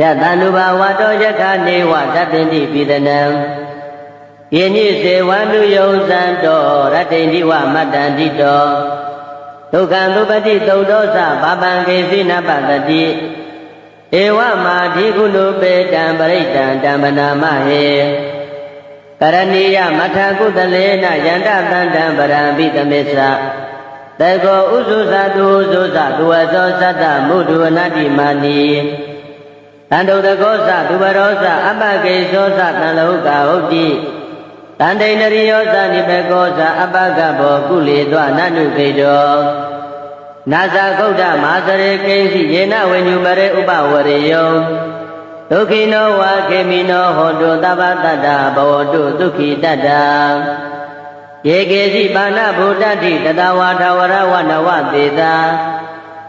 ယတန္တုဘာဝတောယခနေဝတတ္တိပိဒနံယေနိစေဝန္တုယုံဇံတောရတ္တိဝမတ္တန္တိတောဒုက္ခံသုပတိသုဒ္ဓောသဘာပံကေစိနပတတိဧဝမာဓိကုဏုပေတံပရိတံတံပနာမဟေကရဏီယမထကုတလေနယန္တတန္တံပရံပိတမေသတေကောဥစုသတုဥစုသသူဝသောသတ္တမုဒုဝနတိမာနီတန္တုတကောသသူဘရောသအပကေသောသတံလောကဟုတ်တိတန္တိနရိယောသနိဘေကောသအပကဘောကုလေသောနနုခေတောနာဇာဂௌဒမာစရေကိဉ္စီယေနဝိညုပရေဥပဝရေယောဒုက္ခိနောဝါခေမိနောဟောတုသဗ္ဗတတ္တဘဝတုဒုက္ခိတတ္တယေကေစီပါဏဗုဒ္ဓတိတတဝါထဝရဝနဝသေတာ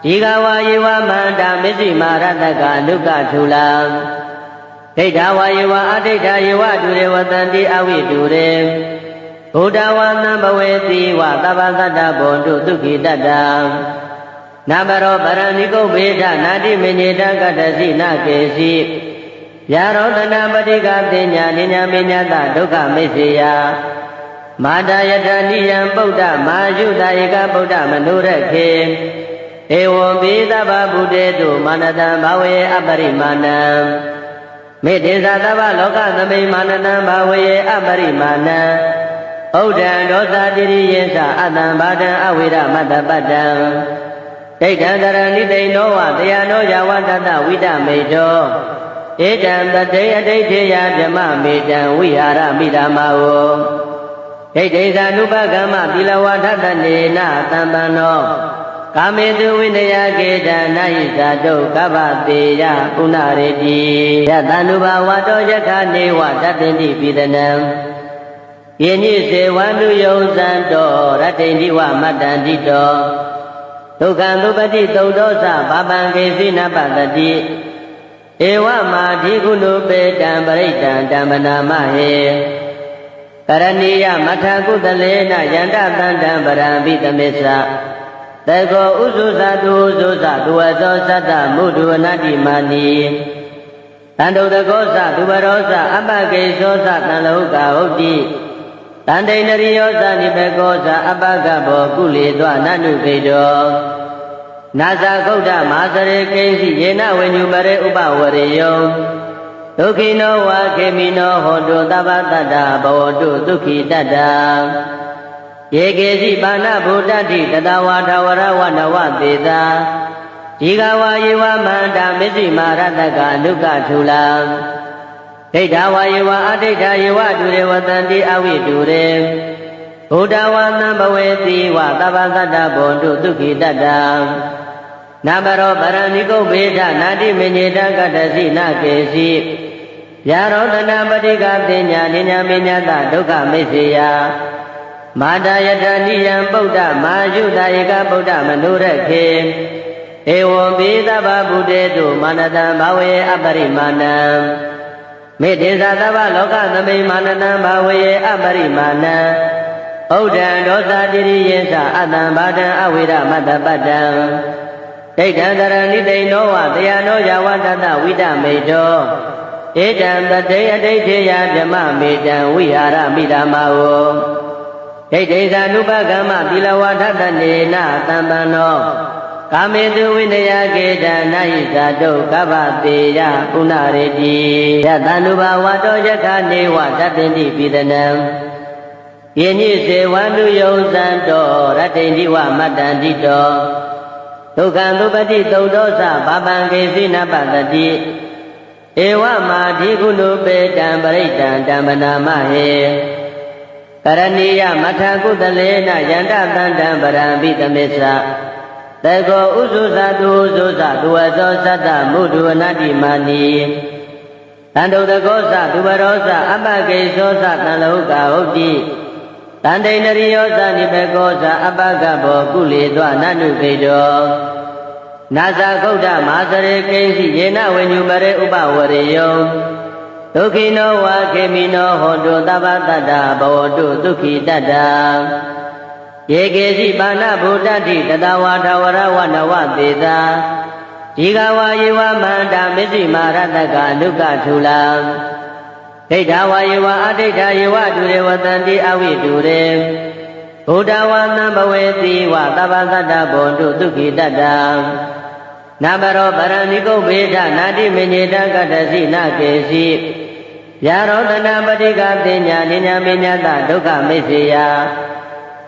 ဒီဃဝါယေဝမန္တာမစ္စိမာရတကအနုကထုလံဒိဋ္ဌဝါယေဝအဒိဋ္ဌယေဝဒုရေဝတန္တိအဝိဒုရေဘုဒ္ဓဝါနံဘဝေတိဝသဗ္ဗတတ္တဘောတုဒုက္ခိတတ္တနဘရောပရဏိကုဗ္ဗေဒနာတိမေညေတကတ္တစီနကေစီယာရောတနာပတိကတင်ညာနိညာမေညတဒုက္ခမိစ္ဆေယမာတာယတနိယံပုဒ္ဓမာယုတဧကဗုဒ္ဓမနုရခေဧဝံပိသဗ္ဗဗုတေတုမာနတံဘာဝေအပရိမာဏံမေတ္တေသသဗ္ဗလောကသမိမာနတံဘာဝေအပရိမာဏံဩဒံဒောသတိရိယေသအတံဘာဒံအဝိရမတ္တပတ္တံဒိဋ္ဌံတရဏိတိနောဝတရားနောယဝတ္တဝိတမေတောဧတံတတေအဋိဋ္ဌေယဓမ္မမေတံဝိဟာရမိဓမ္မာဝဒိဋ္ဌိသ ानु ပကမ္မသီလဝါထတနေနသံပန္နောကာမေတုဝိနယကေတနာယိသတုကဗ္ဗတေယပုဏ္ဏရေတိယတ ानु ဘာဝတောယခနေဝတတ္တိပိဒနံယေနိစေဝန္တုယုံဇံတောရတ္တိဝမတ္တန္တိတောဒုက္ခံသုပတိသုဒ္ဓောသဘာပံကေစိနပတတိဧဝမာဓိကုဏုပေတံပရိတံတံပနာမဟေကရဏီယမထကုတလေနယန္တတန္တံပရံပိတမေသတေကောဥစုသတုဥစုသသူဝသောသတ္တမုဒုဝနတိမာနီတန္တုတကောသသူဘရောသအပကေသောသတံလောကဟုတ်တိတန္တိနရိယောသနိဘေကောသအပကဘောကုလေသောနနုခေတောနာဇာဂௌဒမာစရေကိဉ္စီယေနဝိညုပရေဥပဝရေယောဒုက္ခိနောဝါခေမိနောဟောတုသဗ္ဗတတ္တဘဝတုဒုက္ခိတတ္တယေကေစီပါဏဗုဒ္ဓတိတတဝါထဝရဝနဝသေတာဒီဃဝါယေဝမန္တာမစ္စိမာရတကအနုကထုလံဒိဋ္ဌဝါယေဝအဒိဋ္ဌယေဝဒုရေဝတန္တိအဝိဒုရေဘုဒ္ဓဝါနံဘဝေတိဝသဗ္ဗတတ္တဘောတုဒုက္ခိတတ္တနဘရောပရဏိကုဗ္ဗေဒနာတိမေညေတကတ္တစီနကေစီယာရောတနာပတိကတင်ညာနိညာမေညတဒုက္ခမိစ္ဆေယမာတာယတနိယံပုဒ္ဓမာယုတဧကဗုဒ္ဓမနုရခေဧဝံပိသဗ္ဗဗုတေတုမာနတံဘာဝေအပရိမာဏံမေတ္တေသသဗ္ဗလောကသမိမာနတံဘာဝေအပရိမာဏံဩဒံဒောသတိရိယေသအတံဘာဒံအဝိရမတ္တပတ္တံဒိဋ္ဌံတရဏိတိနောဝတရားနောယဝတ္တဝိတမေတောဧတံတတေအဋိဋ္ဌေယဓမ္မမေတံဝိဟာရမိဓမ္မာဝဒိဋ္ဌိသ ानु ပကမ္မသီလဝါထတနေနသံပန္နောကာမေတုဝိနယကေတနာယိသတုကဗ္ဗတေယပုဏ္ဏရေတိယတ ानु ဘာဝတောယခနေဝတတ္တိပိဒနံယေနိစေဝန္တုယုံဇံတောရတ္တိဝမတ္တန္တိတောဒုက္ခံသုပတိသုဒ္ဓောသဘာပံကေစိနပတတိဧဝမာဓိကုဏုပေတံပရိတံတံပနာမဟေကရဏီယမထကုတလေနယန္တတန္တံပရံပိတမေသတေကောဥစုသတုဥစုသသူဝသောသတ္တမုဒုဝနတိမာနီတန္တုတကောသသူဘရောသအပကေသောသတံလောကဟုတ်တိတန္တိနရိယောသနိဘေကောသအပကဘောကုလေသောနနုခေတောနာဇာဂௌဒမာစရေကိဉ္စီယေနဝိညုပရေဥပဝရေယောဒုက္ခိနောဝါခေမိနောဟောတုသဗ္ဗတတ္တဘဝတုဒုက္ခိတတ္တယေကေစီပါဏဗုဒ္ဓတိတတဝါထဝရဝနဝသေတာ ဒီကဝါယေဝမန္တာမစ္စည်းမာရတကအနုကထူလာဒိဋ္ဌဝါယေဝအဒိဋ္ဌယေဝတုရေဝတန္တိအဝိတုရေဘုဒ္ဓဝါသံဘဝေတိဝသဗ္ဗသတ္တဘောတုဒုက္ခိတတ္တနာမရောပရဏိကုဗ္ဗေဒနာတိမေညေတကတ္တစီနကေစီယာရောတနာပတိကသိညာနိညာမေညတဒုက္ခမိစ္ဆေယ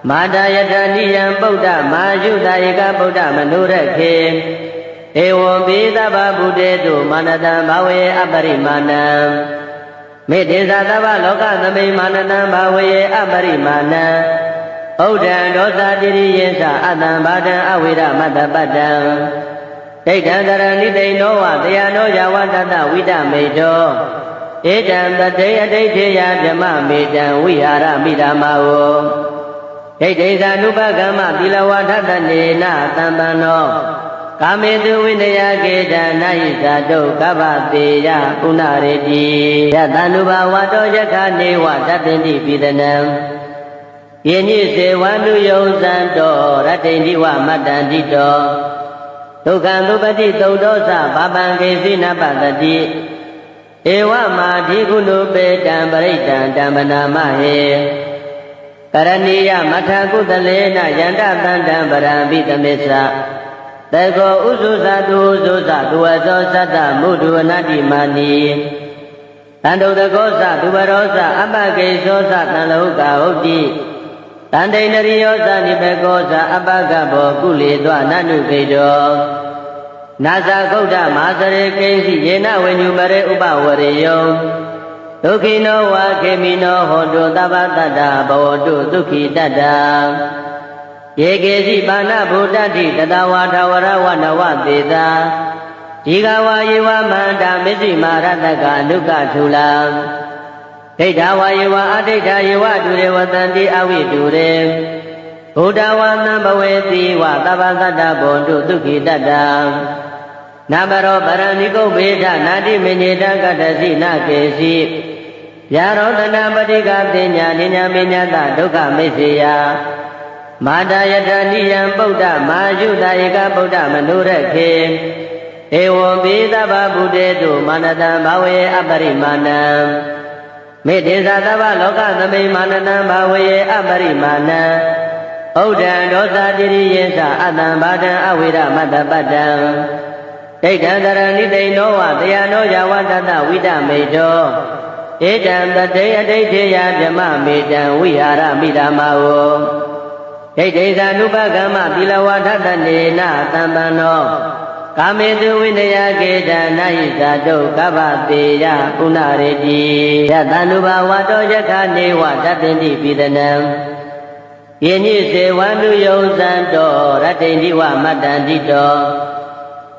မာတာယတနိယံဗုဒ္ဓမာယုတဧကဗုဒ္ဓမနုရခေဧဝံပိသဗ္ဗဗုတေတုမာနတံဘာဝေအပရိမာဏံမေတ္တေသသဗ္ဗလောကသမိမာနတံဘာဝေအပရိမာဏံဩဒံဒောသတိရိယေသအတံဘာဒံအဝိရမတ္တပတ္တံဒိဋ္ဌံတရဏိတိနောဝတယနောယဝတတဝိတမေတောဧတံတတေအဋိဋ္ဌေယဗြမမေတံဝိဟာရမိဓမ္မာဝဒိဋ္ဌိသာနုပကမ္မသီလဝါထတနေနသံပန္နောကာမေတုဝိနယကေတနာဟိသတုကပ္ပတေယပုဏ္ဏရေတိယတန္နုဘဝတောယခနေဝတတ္တိပိဒနံယေညိစေဝန္တုယုံဇံတောရတ္တိဝမတ္တန္တိတောဒုက္ခံသုပတိသုတ်တောသဘာပံကေစိနပတတိဧဝမာဓိကုဏုပေတံပရိတံတမ္ပနာမဟေကရဏီယမထာကုသလေနယန္တတန္တံပရံပိတမေသတေကောဥစုသတုဥစုသသူဝသောသတ္တမုဒ္ဒဝနတိမာနီတန္တုတကောသသူဝရောသအပကေသောသတံလောကဟုတ်တိတန္တိနရိယောသနိဘေကောသအပကဘောကုလေသောနနုခေတောနာဇာဂௌဒမာစရေကိဉ္စီယေနဝိညုပရေဥပဝရေယောဒုက္ခိနောဝါခေမိနောဟောတုသဗ္ဗတတ္တဘောတုဒုက္ခိတတ္တယေကေစီပါဏဗုဒ္ဓတိတတဝါထဝရဝနဝသေတာဒီကဝါယေဝမန္တာမစ္စည်းမာရတကအနုကထူလာဒိဋ္ဌဝါယေဝအဒိဋ္ဌယေဝတုရေဝတန္တိအဝိတုရေဘုဒ္ဓဝါသံဘဝေတိဝသဗ္ဗသတ္တဘောတုဒုက္ခိတတ္တနာမရောပရဏိကုဗ္ဗေဒနာတိမေညေတကတ္တစီနကေစီယာရောတနာပတိကသိညာနိညာမေညတဒုက္ခမိစ္ဆေယမာတာယတနိယံဗုဒ္ဓမာယုတဧကဗုဒ္ဓမနုရခေဧဝံပိသဗ္ဗဗုတေတုမာနတံဘာဝေအပရိမာဏံမေတ္တေသသဗ္ဗလောကသမိမာနတံဘာဝေအပရိမာဏံဩဒံဒောသတိရိယေသအတံဘာဒံအဝိရမတ္တပတ္တံဒိဋ္ဌံတရဏိတိနောဝတယနောယဝတတဝိတမေတောဧတံတတေအဋိဋ္ဌေယဗြမမေတံဝိဟာရမိဓမ္မာဝဒိဋ္ဌိသာနုပကမ္မသီလဝါထတနေနသံပန္နောကာမေတုဝိနယကေတနာဟိသတုကပ္ပတေယပုဏ္ဏရေတိယတန္နုဘဝတောယခနေဝတတ္တိပိဒနံယေညိစေဝန္တုယုံဇံတောရတ္တိဝမတ္တန္တိတော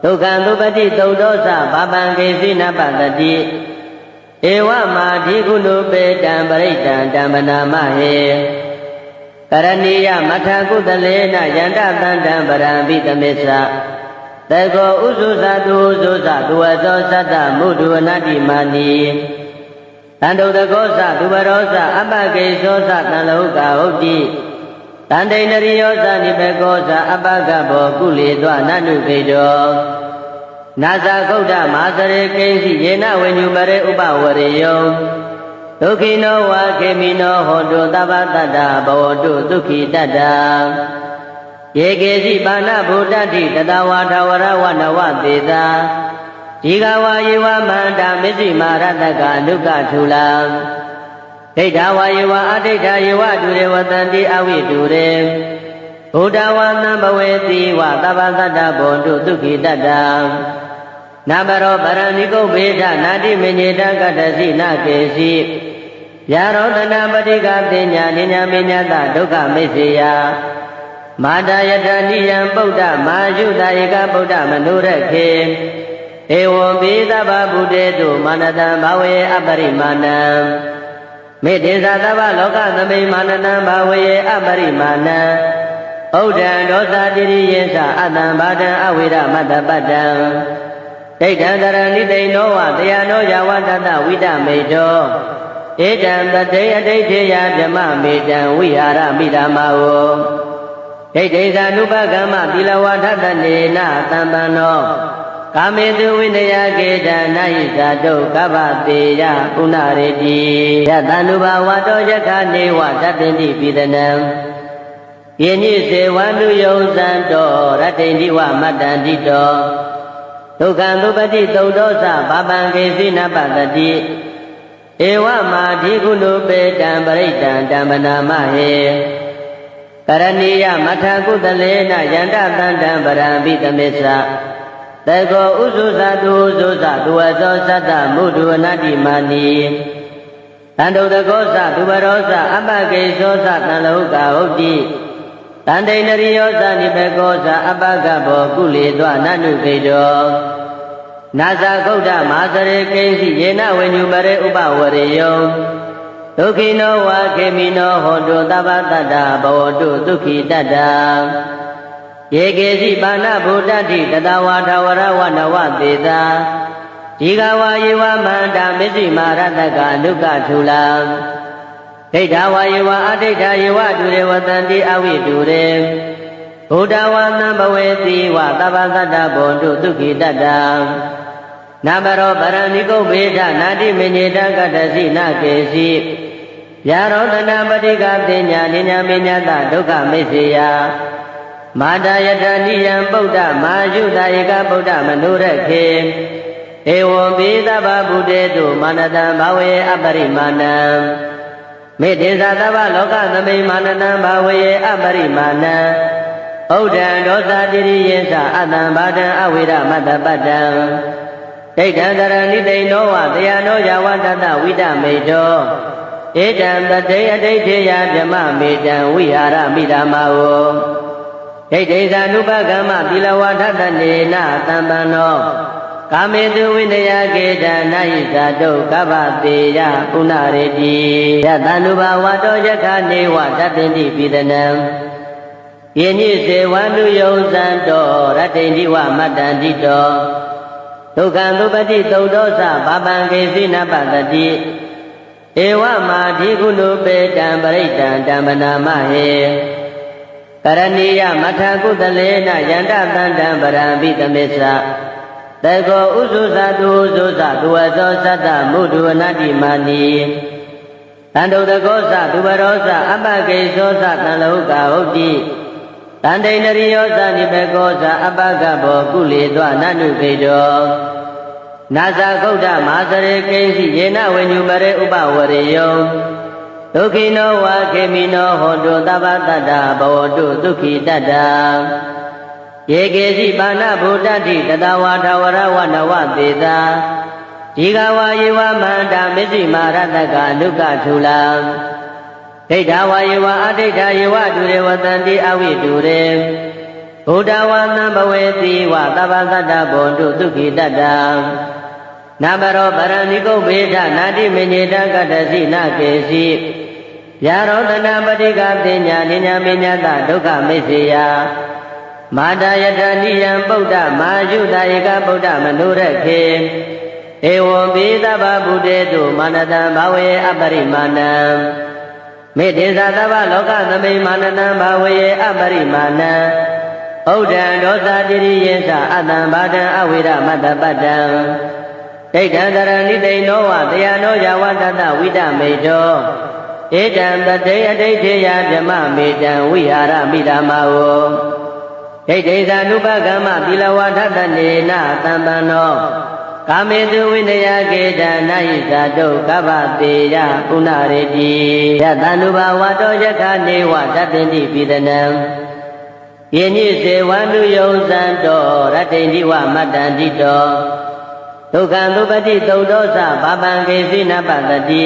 ဒုက္ခံသုပတိသုတ်တောသဘာပံကေစိနပတတိဧဝမာဓိကုဏုပေတံပရိတံတမ္ပနာမဟေကရဏီယမထာကုသလေနယန္တတန္တံပရံပိတမေသတေကောဥစုသတုဥစုသသူဝသောသတ္တမုဒ္ဒဝနတိမာနီတန္တုတကောသသူဝရောသအပကေသောသတံလောကဟုတ်တိတန္တိနရိယောသနိဘေကောသအပကဘောကုလေသောနနုခေတောနာဇာဂௌဒမာစရေကိဉ္စီယေနဝိညုပရေဥပဝရေယောဒုက္ခိနောဝါခေမိနောဟောတုသဗ္ဗတတ္တဘောတုဒုက္ခိတတ္တယေကေစီပါဏဗုဒ္ဓတိတတဝါထဝရဝနဝသေတာဒီကဝါယေဝမန္တာမစ္စည်းမာရတကအနုကထူလာဒိဋ္ဌဝါယေဝအဒိဋ္ဌယေဝတုရေဝတန္တိအဝိတုရေဘုဒ္ဓဝါသံဘဝေတိဝသဗ္ဗတတ္တဘောတုဒုက္ခိတတ္တနာမရောပရဏိကုဗ္ဗေဒနာတိမေညေတကတ္တစီနကေစီယာရောတနာပတိကသိညာနိညာမေညတဒုက္ခမိစ္ဆေယမာတာယတနိယံဗုဒ္ဓမာယုတဧကဗုဒ္ဓမနုရခေဧဝံပိသဗ္ဗဗုတေတုမာနတံဘာဝေအပရိမာဏံမေတ္တေသသဗ္ဗလောကသမိမာနတံဘာဝေအပရိမာဏံဩဒံဒောသတိရိယေသအတံဘာဒံအဝိရမတ္တပတ္တံဒိဋ္ဌံတရဏိတိနောဝတယနောယဝတတဝိတမေတောဧတံတတေအဋိဋ္ဌေယဗြမမေတံဝိဟာရမိဓမ္မာဝဒိဋ္ဌိသာနုပကမ္မသီလဝါထတနေနသံပန္နော ကာမေတုဝိနယကေတနာယိဇာတုကဗ္ဗတေယပုဏ္ဏရေတိယတန္တုဘာဝတောယခနေဝတတ္တိပိဒနံယေညိစေဝန္တုယုံဇံတောရတ္တိဝမတ္တန္တိတောဒုက္ခံသုပတိသုဒ္ဓောသဘာပံကေစီနပတတိဧဝမာဓိကုဏုပေတံပရိတံတံပနာမဟေကရဏီယမထကုတလေနယန္တတန္တံပရံပိတမေသတေကောဥစုသတုဥစုသသူဝသောသတ္တမုဒ္ဒဝနတိမာနီတန္တုတကောသသူဘရောသအပကေသောသတံလောကဟုတ်တိတန္တိနရိယောသနိဘေကောသအပကဘောကုလေသောနနုခေတောနာဇာဂုတ်တမဟာစရေကိဉ္စီယေနဝိညုမရေဥပဝရေယောဒုက္ခိနောဝါခေမိနောဟောတုသဗ္ဗတတ္တဘောတုဒုက္ခိတတ္တယေကေစီပါဏဗုဒ္ဓတိတတဝါထဝရဝနဝသေတာဒီဃဝါယေဝမန္တာမစ္စည်းမာရတကအနုကထူလာဒိဋ္ဌဝါယေဝအဒိဋ္ဌယေဝတုရေဝတန္တိအဝိတုရေဘုဒ္ဓဝါသံဘဝေတိဝသဗ္ဗတတ္တဘောတုဒုက္ခိတတ္တနာမရောပရဏိကုဗေဒနာတိမေညေတကတ္တစီနကေစီယာရောတနာပတိကတိညာနိညာမေညတဒုက္ခမိစ္ဆေယမာတာယတနိယံဗုဒ္ဓမာယုတာဧကဗုဒ္ဓမနုရခေဧဝံပိသဗ္ဗဗုတေတုမာနတံဘာဝေအပရိမာဏံမေတ္တေသသဗ္ဗလောကသမိမာနတံဘာဝေအပရိမာဏံဩဒံဒောသတိရိယေသအတံဘာဒံအဝိရမတ္တပတ္တံဒိဋ္ဌံတရဏိတိနောဝတယနောယဝတတဝိတမေတောဧတံတတေအဋိဋ္ဌေယဗြမမေတံဝိဟာရမိဓမ္မာဝဒိဋ္ဌိဇာနုပကမ္မသီလဝါထတနေနသံပန္နောကာမေတုဝိနယကေတနာယိဇာတုကဗ္ဗတေယပုဏ္ဏရေတိယတန္တုဘာဝတောယခနေဝတတ္တိပိဒနံယေညိစေဝန္တုယုံဇံတောရတ္တိဝမတ္တန္တိတောဒုက္ခံသုပတိသုဒ္ဓောသဘာပံကေစီနပတတိဧဝမာဓိကုဏုပေတံပရိတံတံပနာမဟေကရဏီယမထကုတလေနယန္တတန္တံပရံပိတမေသတေကောဥစုသတုဥစုသသူဝသောသတ္တမုဒ္ဒဝနတိမာနီတန္တုတကောသသူဘရောသအပကေသောသတံလောကဟုတ်တိတန္တိနရိယောသနိဘေကောသအပကဘောကုလေသောနနုခေတောနာဇာဂုတ်တမဟာစရေကိဉ္စီယေနဝိညုမရေဥပဝရေယောဒုက္ခိနောဝါခေမိနောဟောတုသဗ္ဗတတ္တဘောတုဒုက္ခိတတ္တယေကေစီပါဏဗုဒ္ဓတိတတဝါထဝရဝနဝသေတာဒီဃဝါယေဝမန္တာမစ္စည်းမာရတကအနုကထူလာဒိဋ္ဌဝါယေဝအဒိဋ္ဌယေဝတုရေဝတန္တိအဝိတုရေဘုဒ္ဓဝါသံဘဝေတိဝသဗ္ဗတတ္တဘောတုဒုက္ခိတတ္တနာမရောပရဏိကုဗေဒနာတိမေညေတကတ္တစီနကေစီယာရောတနာပတိကတိညာနိညာမေညတဒုက္ခမိစ္ဆေယမာတာယတနိယံဗုဒ္ဓမာယုတာဧကဗုဒ္ဓမနုရခေဧဝံပိသဗ္ဗဗုတေတုမာနတံဘာဝေအပရိမာဏံမေတ္တေသသဗ္ဗလောကသမိမာနတံဘာဝေအပရိမာဏံဩဒံဒောသတိရိယေသအတံဘာဒံအဝိရမတ္တပတ္တံဒိဋ္ဌံတရဏိတိနောဝတယနောယဝတတဝိတမေတောဧတံတတေအဋိဋ္ဌေယဗြမမေတံဝိဟာရမိဓမ္မာဝဒိဋ္ဌိဇာနုပကမ္မသီလဝါထတနေနသံပန္နောကာမေတုဝိနယကေတနာယိဇာတုကဗ္ဗတေယပုဏ္ဏရေတိယတန္တုဘာဝတောယခနေဝတတ္တိပိဒနံယေညိစေဝန္တုယုံဇံတောရတ္တိဝမတ္တန္တိတောဒုက္ခံသုပတိသုဒ္ဓောသဘာပံကေစီနပတတိ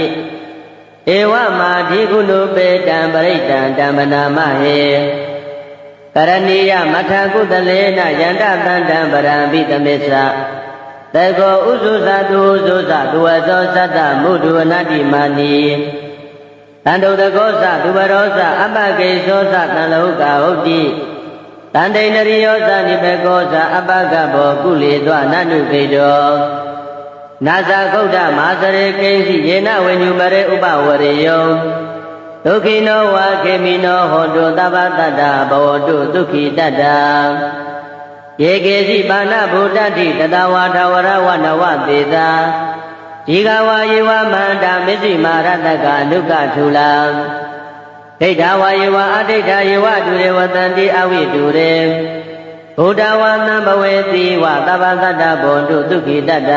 ဧဝမာဓိကုဏုပေတံပရိတံတံပနာမဟေကရဏီယမထကုတလေနယန္တတန္တံပရံပိတမေသတေကောဥစုသတုဥစုသသူဝသောသတ္တမုဒ္ဒဝနတိမာနီတန္တုတကောသသူဘရောသအပကေသောသတံလောကဟုတ်တိတန္တိနရိယောသနိဘေကောသအပကဘောကုလေသောနနုခေတောနာဇာဂုတ်တမဟာစရေကိဉ္စီယေနဝိညုမရေဥပဝရေယောဒုက္ခိနောဝါခေမိနောဟောတုသဗ္ဗတတ္တဘောတုဒုက္ခိတတ္တ ယေကေစီပါဏဗုဒ္ဓတိတတဝါထဝရဝနဝသေသာဒီကဝါယေဝမန္တာမစ္စည်းမာရတကအနုကထူလာဒိဋ္ဌဝါယေဝအဒိဋ္ဌယေဝဒုရေဝတံတိအဝိတုရေဘုဒ္ဓဝါသံဘဝေတိဝသဗ္ဗသတ္တဘောတုဒုက္ခိတတ္တ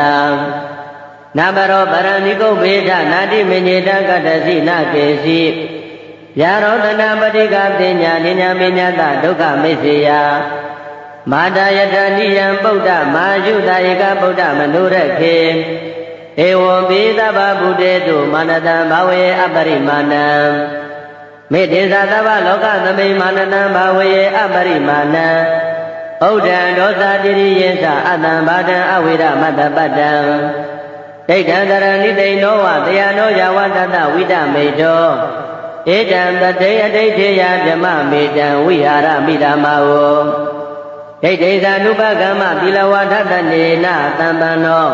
နာဘရောပရဏိကုဗေဒနာတိမညေတကတ္တစီနာကေစီယာရောတနာပတိကတင်ညာနိညာမညတဒုက္ခမိစ္ဆေယမာတယတနိယံဗုဒ္ဓမာယုတဧကဗုဒ္ဓမနုရခေဧဝံပိသဗ္ဗဗုတေတုမာနတံဘာဝေအပရိမာဏံမေတ္တေသသဗ္ဗလောကသမိမာနတံဘာဝေအပရိမာဏံဩဒံဒောသတိရိယေသအတံဘာဒံအဝိရမတ္တပတ္တံဒိဋ္ဌံတရဏိတိန်နောဝတယနောယဝတတဝိတမေတောဧတံတတေအဋိဋ္ဌေယဓမ္မမေတံဝိဟာရမိဓမ္မဝောဒိဋ္ဌိသာနုပကမ္မသီလဝါထတနေနသံပန္နော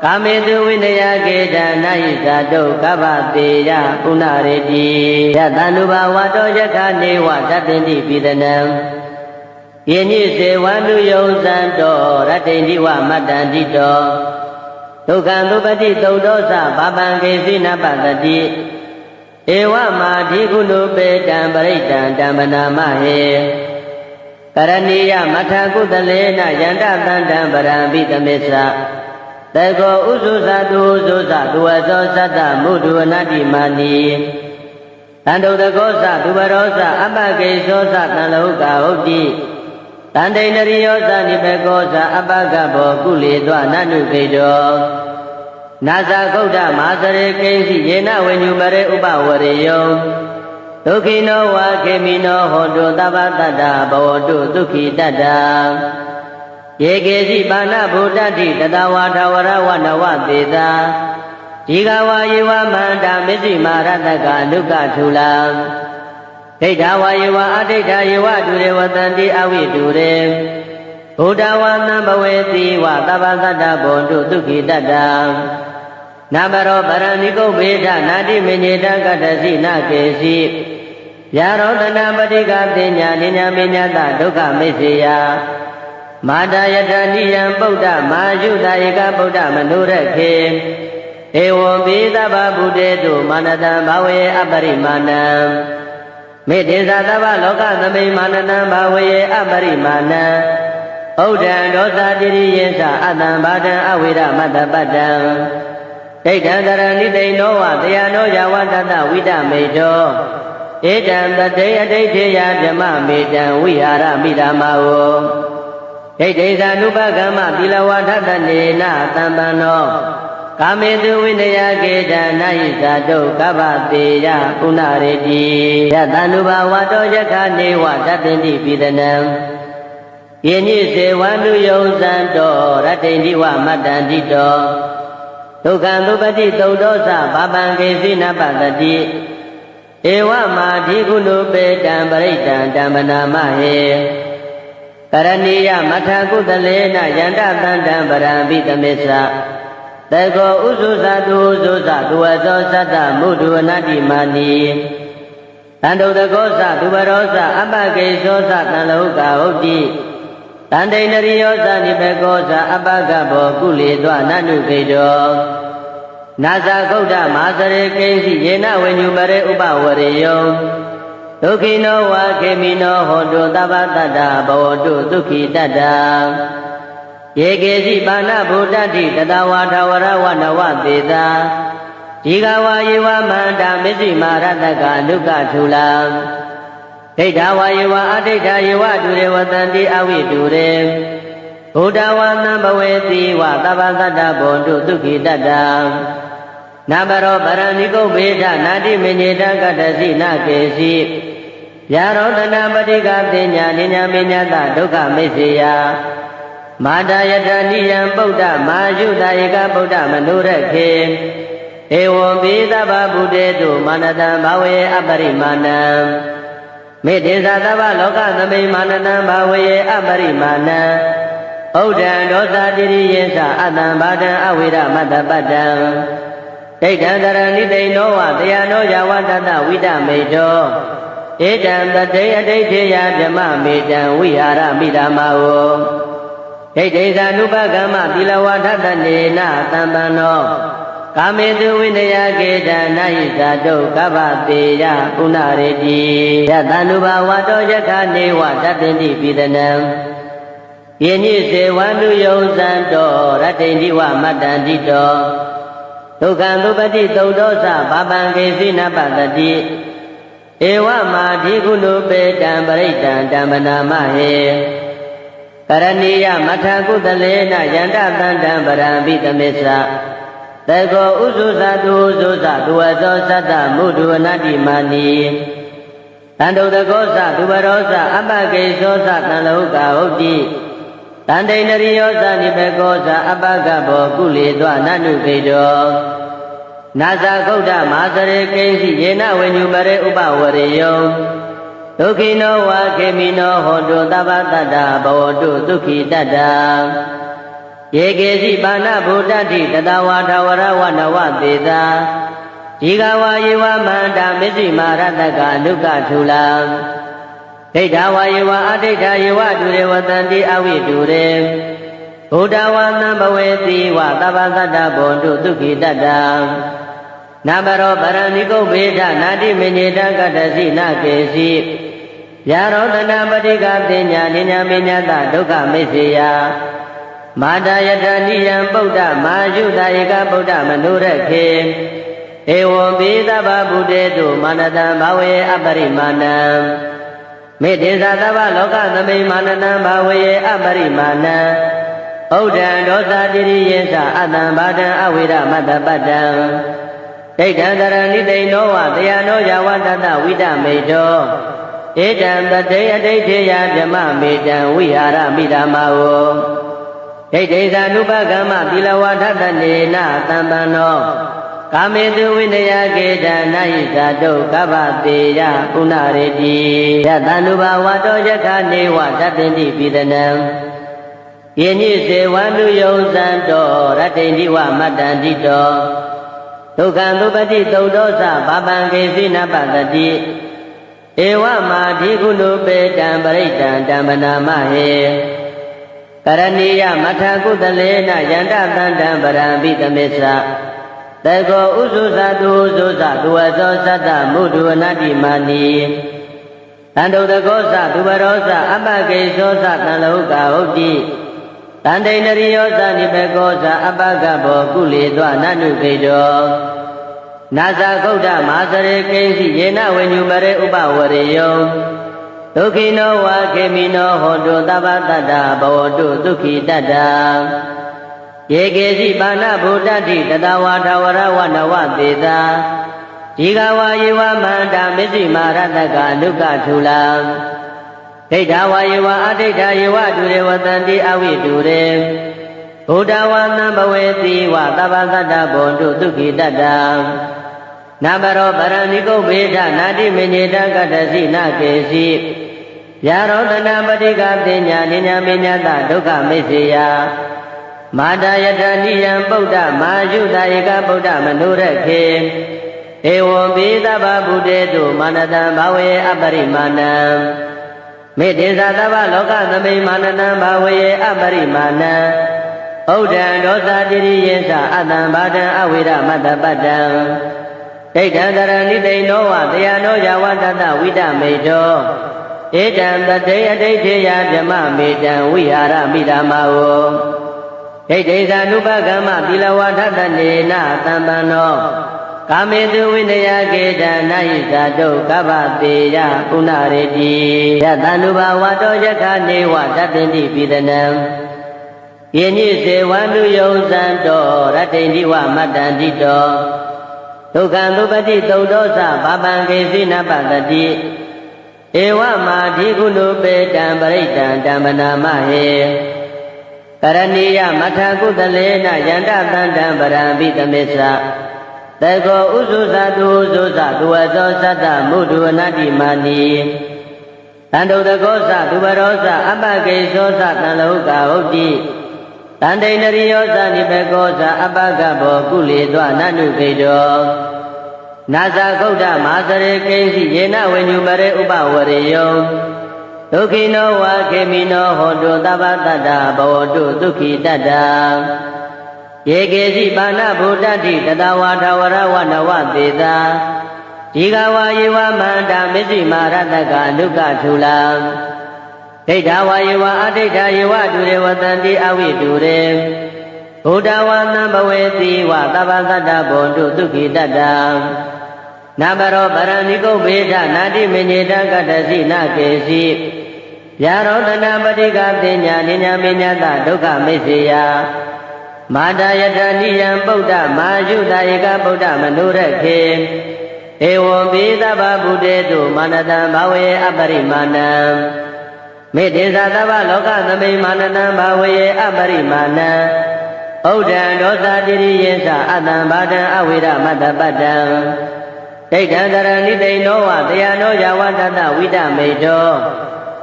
ကာမေတုဝိနယကေတနာယိဇာတုကဗ္ဗတေယပုဏ္ဏရေတိယတန္တုဘဝတောယခနေဝတတ္တိပိဒနံယေညိစေဝနုယုံဇံတောရတ္တိဝမတ္တန္တိတောဒုက္ခံသုပတိသုဒ္ဓောသဘာပံကေစီနပတတိဧဝမာဓိကုဏုပေတံပရိတံတံပနာမဟေကရဏီယမထကုတလေနယန္တသန္တံပရံပိတမေသတေကောဥစုသတုဥစုသဒုဝဇောသတ္တမုဒ္ဒဝနတိမာနီတန္တုတကောသဒုဗရောသအပကေသောသတံလောကဟုတ်တိတန္တိနရိယောသနိဘေကောသအပကဘောကုလေသောနနုခေတောနာဇာဂုတ်တမဟာစရေကိဉ္စီယေနဝိညုမရေဥပဝရေယောဒုက္ခိနောဝါခေမိနောဟောတုသဗ္ဗတတ္တဘောတုဒုက္ခိတတ္တယေကေစီပါဏဗုဒ္ဓတိတတဝါထဝရဝနဝသေသာဒီကဝါယေဝမန္တာမစ္စည်းမာရတကအနုကထူလာဒိဋ္ဌဝါယေဝအဒိဋ္ဌယေဝဒုရေဝတံတိအဝိတုရေဘုဒ္ဓဝါသံဘဝေတိဝသဗ္ဗသတ္တဘောတုဒုက္ခိတတ္တနာဘရောပရဏိကုဗေဒနာတိမညေတကတ္တစီနာကေစီယာရောတနာပတိကတင်ညာနိညာမညတဒုက္ခမိစ္ဆေယမာတယတနိယံဗုဒ္ဓမာယုတဧကဗုဒ္ဓမနုရခေဧဝံပိသဗ္ဗဗုတေတုမာနတံဘာဝေအပရိမာဏံမေတ္တေသသဗ္ဗလောကသမိမာနတံဘာဝေအပရိမာဏံဩဒံဒောသတိရိယေသအတံဘာဒံအဝိရမတ္တပတ္တံဒိဋ္ဌံတရဏိတိန်နောဝတယနောယဝတတဝိတမေတောဧတံတတေအဋိဋ္ဌေယဓမ္မမေတံဝိဟာရမိဓမ္မဝောဒိဋ္ဌိသာနုပကမ္မသီလဝါထတနေနသံပန္နောကာမေတုဝိနယကေတနာယိဇာတုကဗ္ဗတေယပုဏ္ဏရေတိယတန္တုဘဝတောယခနေဝတတ္တိပိဒနံယေညိစေဝနုယုံဇံတောရတ္တိဝမတ္တန္တိတောဒုက္ခံသုပတိသုဒ္ဓောသဘာပံကေစီနပတတိဧဝမာဓိကုဏုပေတံပရိတံတံပနာမဟေကရဏီယမထကုတလေနယန္တသန္တံပရံပိတမေသတေကောဥစုသတုဥစုသဒုဝဇောသတ္တမုဒ္ဒဝနတိမာနီတန္တုတကောသဒုဗရောသအပကေသောသတံလောကဟုတ်တိတန္တိနရိယောသနိဘေကောသအပကဘောကုလေသောနနုခေတောနာဇာဂုတ်တမဟာစရေကိဉ္စီယေနဝိညုမရေဥပဝရေယောဒုက္ခိနောဝါခေမိနောဟောတုသဗ္ဗတတ္တဘောတုဒုက္ခိတတ္တယေကေစီပါဏဗုဒ္ဓတိတတဝါထဝရဝနဝသေသာဒီကဝါယေဝမန္တာမစ္စည်းမာရတကအနုကထူလာဒိဋ္ဌဝါယေဝအဒိဋ္ဌယေဝဒုရေဝတံတိအဝိတုရေဘုဒ္ဓဝါသံဘဝေတိဝသဗ္ဗသတ္တဘောတုဒုက္ခိတတ္တနာဘရောပရဏိကုဗေဒနာတိမညေတကတ္တစီနာကေစီယာရောတနာပတိကတင်ညာနိညာမညတဒုက္ခမိစ္ဆေယမာတယတနိယံဗုဒ္ဓမာယုတဧကဗုဒ္ဓမနုရခေဧဝံပိသဗ္ဗဗုတေတုမာနတံဘာဝေအပရိမာဏံမေတ္တေသသဗ္ဗလောကသမိမာနတံဘာဝေအပရိမာဏံဩဒံဒောသတိရိယေသအတံဘာဒံအဝိရမတ္တပတ္တံဒိဋ္ဌံတရဏိတိန်နောဝတယနောယဝတတဝိတမေတောဧတံတတေအဋိဋ္ဌေယဓမ္မမေတံဝိဟာရမိဓမ္မဝော ဒိဋ္ဌိသာနုပကမ္မသီလဝါဒတနေနသံပန္နောကာမေတုဝိနယကေတနာယိဇာတုကဗ္ဗတေယပုဏ္ဏရေတိယတန္တုဘဝတောယခနေဝတပ္ပိတိပိဒနံယညိစေဝန္တုယုံဇံတောရတ္တိန္တိဝမတ္တန္တိတောဒုက္ခံသုပတိသုတ်တောသဘာပံကေစိနပတတိဧဝမာဓိကုဏုပေတံပရိတံဓမ္မနာမဟေကရဏီယမထကုတလေနယန္တသန္တံပရံပိသမေသတေကောဥစုသတုဥစုသသူဝသောသတ္တမုဒုဝနတိမာနီတန္တုတကောသသူဘရောသအပကေသောသတံလောကဟုတ်တိတန္တိနရိယောသနိဘေကောသအပကဘောကုလေသောနနုခေတောနာဇာကုဋ္ဌမဟာစရေကိဉ္စီယေနဝိညုမရေဥပဝရေယောဒုက္ခိနောဝါခေမိနောဟောတုသဗ္ဗတတ္တဘဝတုဒုက္ခိတတ္တယေကေစီပါဏဗုဒ္ဓတိတတဝါထဝရဝနဝသေသာဒီဃဝါယေဝမန္တာမစ္စိမာရတကအနုကထူလာဒိဋ္ဌဝါယေဝအဒိဋ္ဌယေဝတုရေဝတန္တိအဝိတုရေဘုဒ္ဓဝါသံဘဝေတိဝသဗ္ဗတတ္တဘောတုဒုက္ခိတတ္တနာမရောပရဏိကုဗေဒနာတိမေညေတကတ္တစီနကေစီယာရောတနာပတိကတင်ညာနိညာမေညတဒုက္ခမိစ္ဆေယမာတယတနိယံဗုဒ္ဓမာယုတဧကဗုဒ္ဓမနုရခေဧဝံပိသဗ္ဗဗုတေတုမာနတံဘာဝေအပရိမာဏံမေတ္တေသသဗ္ဗလောကသမိမာနတံဘာဝေအပရိမာဏံဩဒံဒောသတိရိယေသအတံဘာဒံအဝိရမတ္တပတ္တံဒိဋ္ဌံတရဏိတိနောဝတယနောယဝတတဝိဒမေတောဧတံတတေအဋိဋ္ဌေယဓမ္မမေတံဝိဟာရမိဓမ္မာဝဒိဋ္ဌိသာနုပကမ္မသီလဝါဒတနေနသံပန္နောကာမေတုဝိနယကေတနာယိဇာတုကဗ္ဗတေယပုဏ္ဏရေတိယတန္တုဘဝတောယခနေဝတပ္ပိတိပိဒနံယညိစေဝန္တုယုံဇံတောရတ္တိန္တိဝမတ္တန္တိတောဒုက္ခံသုပတိသုတ်တောသဘာပံကေစိနပတတိဧဝမာဓိကုဏုပေတံပရိတံဓမ္မနာမဟေကရဏီယမထကုတလေနယန္တသန္တံပရံပိသမေသတေကောဥစုသတုဥစုသသူဝသောသတ္တမုဒုဝနတိမာနီတန္တုတကောသသူဘရောသအပကေသောသတံလောကဟုတ်တိတန္တိနရိယောသနိဘေကောသအပကဘောကုလေသောနနုခေတောနာဇာကုဋ္ဌမဟာစရေကိဉ္စီယေနဝိညုမရေဥပဝရေယောဒုက္ခိနောဝါခေမိနောဟောတုသဗ္ဗတတ္တဘဝတုဒုက္ခိတတ္တယေကေစီပါဏဗုဒ္ဓတိတတဝါထဝရဝနဝသေသာဒီဃဝါယေဝမန္တာမစ္စိမာရတကအနုကထူလာဒိဋ္ဌဝါယေဝအဒိဋ္ဌယေဝတုရေဝတန္တိအဝိတုရေဘုဒ္ဓဝါသံဘဝေတိဝသဗ္ဗတတ္တဘောတုဒုက္ခိတတ္တနာမရောပရဏိကုဗေဒနာတိမေညေတကတ္တစီနကေစီယာရောတနာပတိကတင်ညာနိညာမေညတဒုက္ခမိစ္ဆေယမာတယတနိယံဗုဒ္ဓမာယုတဧကဗုဒ္ဓမနုရခေဧဝံပိသဗ္ဗဗုတေတုမာနတံဘာဝေအပရိမာဏံမေတ္တေသသဗ္ဗလောကသမိမာနတံဘာဝေအပရိမာဏံဩဒံဒောသတိရိယေသအတံဘာဒံအဝိရမတ္တပတ္တံဒိဋ္ဌံတရဏိတိနောဝတယနောယဝတတဝိဒမေတောဧတံတတေအဋိဋ္ဌေယဓမ္မမေတံဝိဟာရမိဓမ္မာဝဒိဋ္ဌိသာနုပကမ္မသီလဝါဒတနေနသံပန္နောကာမေတုဝိနယကေတနာယိဇာတုကဗ္ဗတေယပုဏ္ဏရေတိယတန္တုဘဝတောယခနေဝတပ္ပိတိပိဒနံယညိစေဝန္တုယုံဇံတောရတ္တိန္တိဝမတ္တန္တိတောဒုက္ခံသုပတိသုတ်တောသဘာပံကေစိနပတတိဧဝမာဓိကုဏုပေတံပရိတံဓမ္မနာမဟေကရဏီယမထကုတလေနယန္တသန္တံပရံပိသမေသတေကောဥစုသတုဥစုသသူဝသောသတ္တမုဒုဝနတိမာနီတန္တုတကောသသူဘရောသအပကေသောသတံလောကဟုတ်တိတန္တိနရိယောသနိဘေကောသအပကဘောကုလေသောနနုခေတောနာဇာကုဋ္ဌမဟာစရေကိဉ္စီယေနဝိညုမရေဥပဝရေယောဒ ဒုက္ခိနောဝါခေမိနောဟောတုသဗ္ဗတတ္တဘဝတုဒုက္ခိတတ္တယေကေစီပါဏဗုဒ္ဓတိတတဝါထဝရဝနဝသေသာဒီဃဝါယေဝမန္တာမစ္စည်းမာရတကအနုကထုလံဒိဋ္ဌဝါယေဝအဒိဋ္ဌယေဝဒုရေဝတန္တိအဝိတုရေဘုဒ္ဓဝါသံဘဝေတိဝသဗ္ဗတတ္တဘောတုဒုက္ခိတတ္တနဘရောပရဏိကုဗ္ဗေဒနာတိမညေတကတ္တစီနကေစီယာရောတနာပတိကပညာနိညာမညတဒုက္ခမိစ္ဆေယမာတာယတနိယံပုဒ္ဓမာယုတဧကဗုဒ္ဓမနုရခေဧဝံပိသဗ္ဗဗုတေတုမာနတံဘာဝေအပရိမာဏံမေတ္တေသသဗ္ဗလောကသမိမာနတံဘာဝေအပရိမာဏံဩဒံဒောသတိရိယေသအတံဘာဒံအဝိရမတ္တပတ္တံဒိဋ္ဌံတရဏိတိနောဝတယနောယဝတ္တဝိတမေတော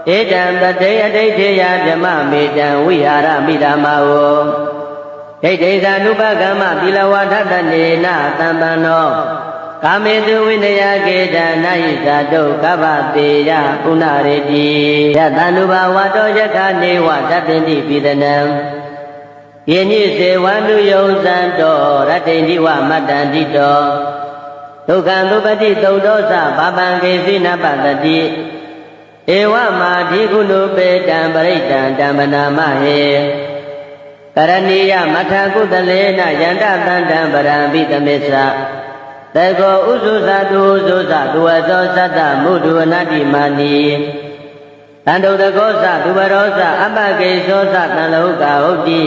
ဧတံတတေအဋိဋ္ဌေယဓမ္မမေတံဝိဟာရမိဓမ္မာဝဒိဋ္ဌိသ ानु ပကမ္မသီလဝါဒတနေနသံပန္နောကာမေတုဝိနယကေတနာယိဇာတုကဗ္ဗတေယပုဏ္ဏရေတိယတ ानु ဘဝတောယခနေဝတပ္ပိတိပိဒနံယေနိစေဝ ानु ယုံဇံတောရတ္တိန္ဒီဝမတ္တန္တိတောဒုက္ခံသုပတိသုတ်တောသဘာပံကေစိနပတ္တိဧဝမာဓိကုဏုပေတံပရိတံဓမ္မနာမဟေကရဏီယမထကုတလေနယန္တသန္တံပရံပိတမေသတေကောဥစုသတုဥစုသသူဝသောသတ္တမုဒုဝနတိမာနီတန္တုတကောသသူဘရောသအပကေသောသတံလောကဟုတ်တိ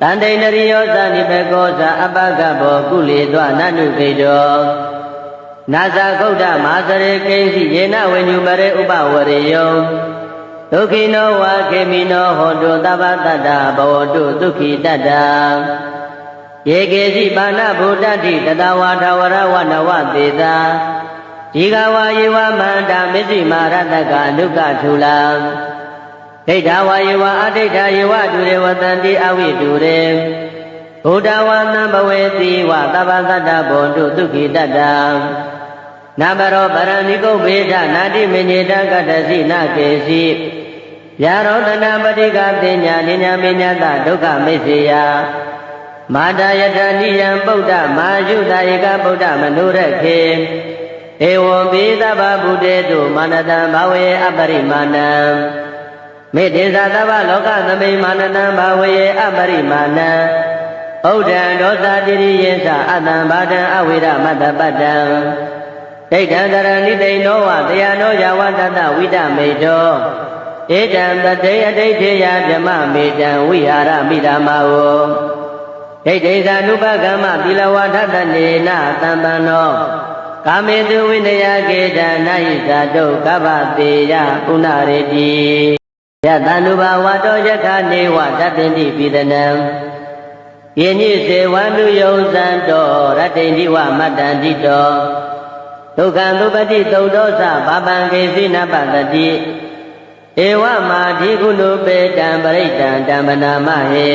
တန္တိနရိယောသနိဘေကောသအပကဘောကုလေသောနနုခေတောနာဇာကုဋ္ဌမဟာစရေကိဉ္စီယေနဝိညုပရေဥပဝရေယောဒုက္ခိနောဝါခေမိနောဟောတုသဗ္ဗတတ္တဘဝတုဒုက္ခိတတ္တယေကေစီပါဏဗုဒ္ဓတိတတဝါထဝရဝနဝသေသာဒီဃဝါယေဝမန္တာမစ္စည်းမာရတကအနုကထုလံဒိဋ္ဌဝါယေဝအဒိဋ္ဌယေဝဒုရေဝတန္တိအဝိတုရေဘုဒ္ဓဝါသံဘဝေတိဝသဗ္ဗတတ္တဘောတုဒုက္ခိတတ္တနဘရောပရဏိကုဗ္ဗေဒနာတိမညေတကတ္တစီနကေစီယာရောတနာပတိကပညာနိညာမညတဒုက္ခမိစ္ဆေယမာတာယတနိယံပုဒ္ဓမာယုတဧကဗုဒ္ဓမနုရခေဧဝံပိသဗ္ဗဗုတေတုမာနတံဘာဝေအပရိမာဏံမေတ္တေသသဗ္ဗလောကသမိမာနတံဘာဝေအပရိမာဏံဩဒံဒောသတိရိယေသအတံဘာဒံအဝိရမတ္တပတ္တံဒိဋ္ဌံတရဏိတိနောဝတယနောယဝတ္တဝိတမေတောဧတံတတေအဋိဋ္ဌေယဓမ္မမေတံဝိဟာရမိဓမ္မာဝဒိဋ္ဌိသ ानु ပကမ္မသီလဝါဒတနေနသံပန္နောကာမေတုဝိနယကေတနာယိဇာတုကဗ္ဗတေယပုဏ္ဏရေတိယတ ानु ဘဝတောယခနေဝတပ္ပိတိပိဒနံယေနိစေဝ ानु ယုံဇံတောရတ္တိန္ဒီဝမတ္တန္တိတောဒုက္ခံသုပတိသုတ်တောသဘာပံကေစိနပတ္တိဧဝမာဓိကုဏုပေတံပရိတံဓမ္မနာမဟေ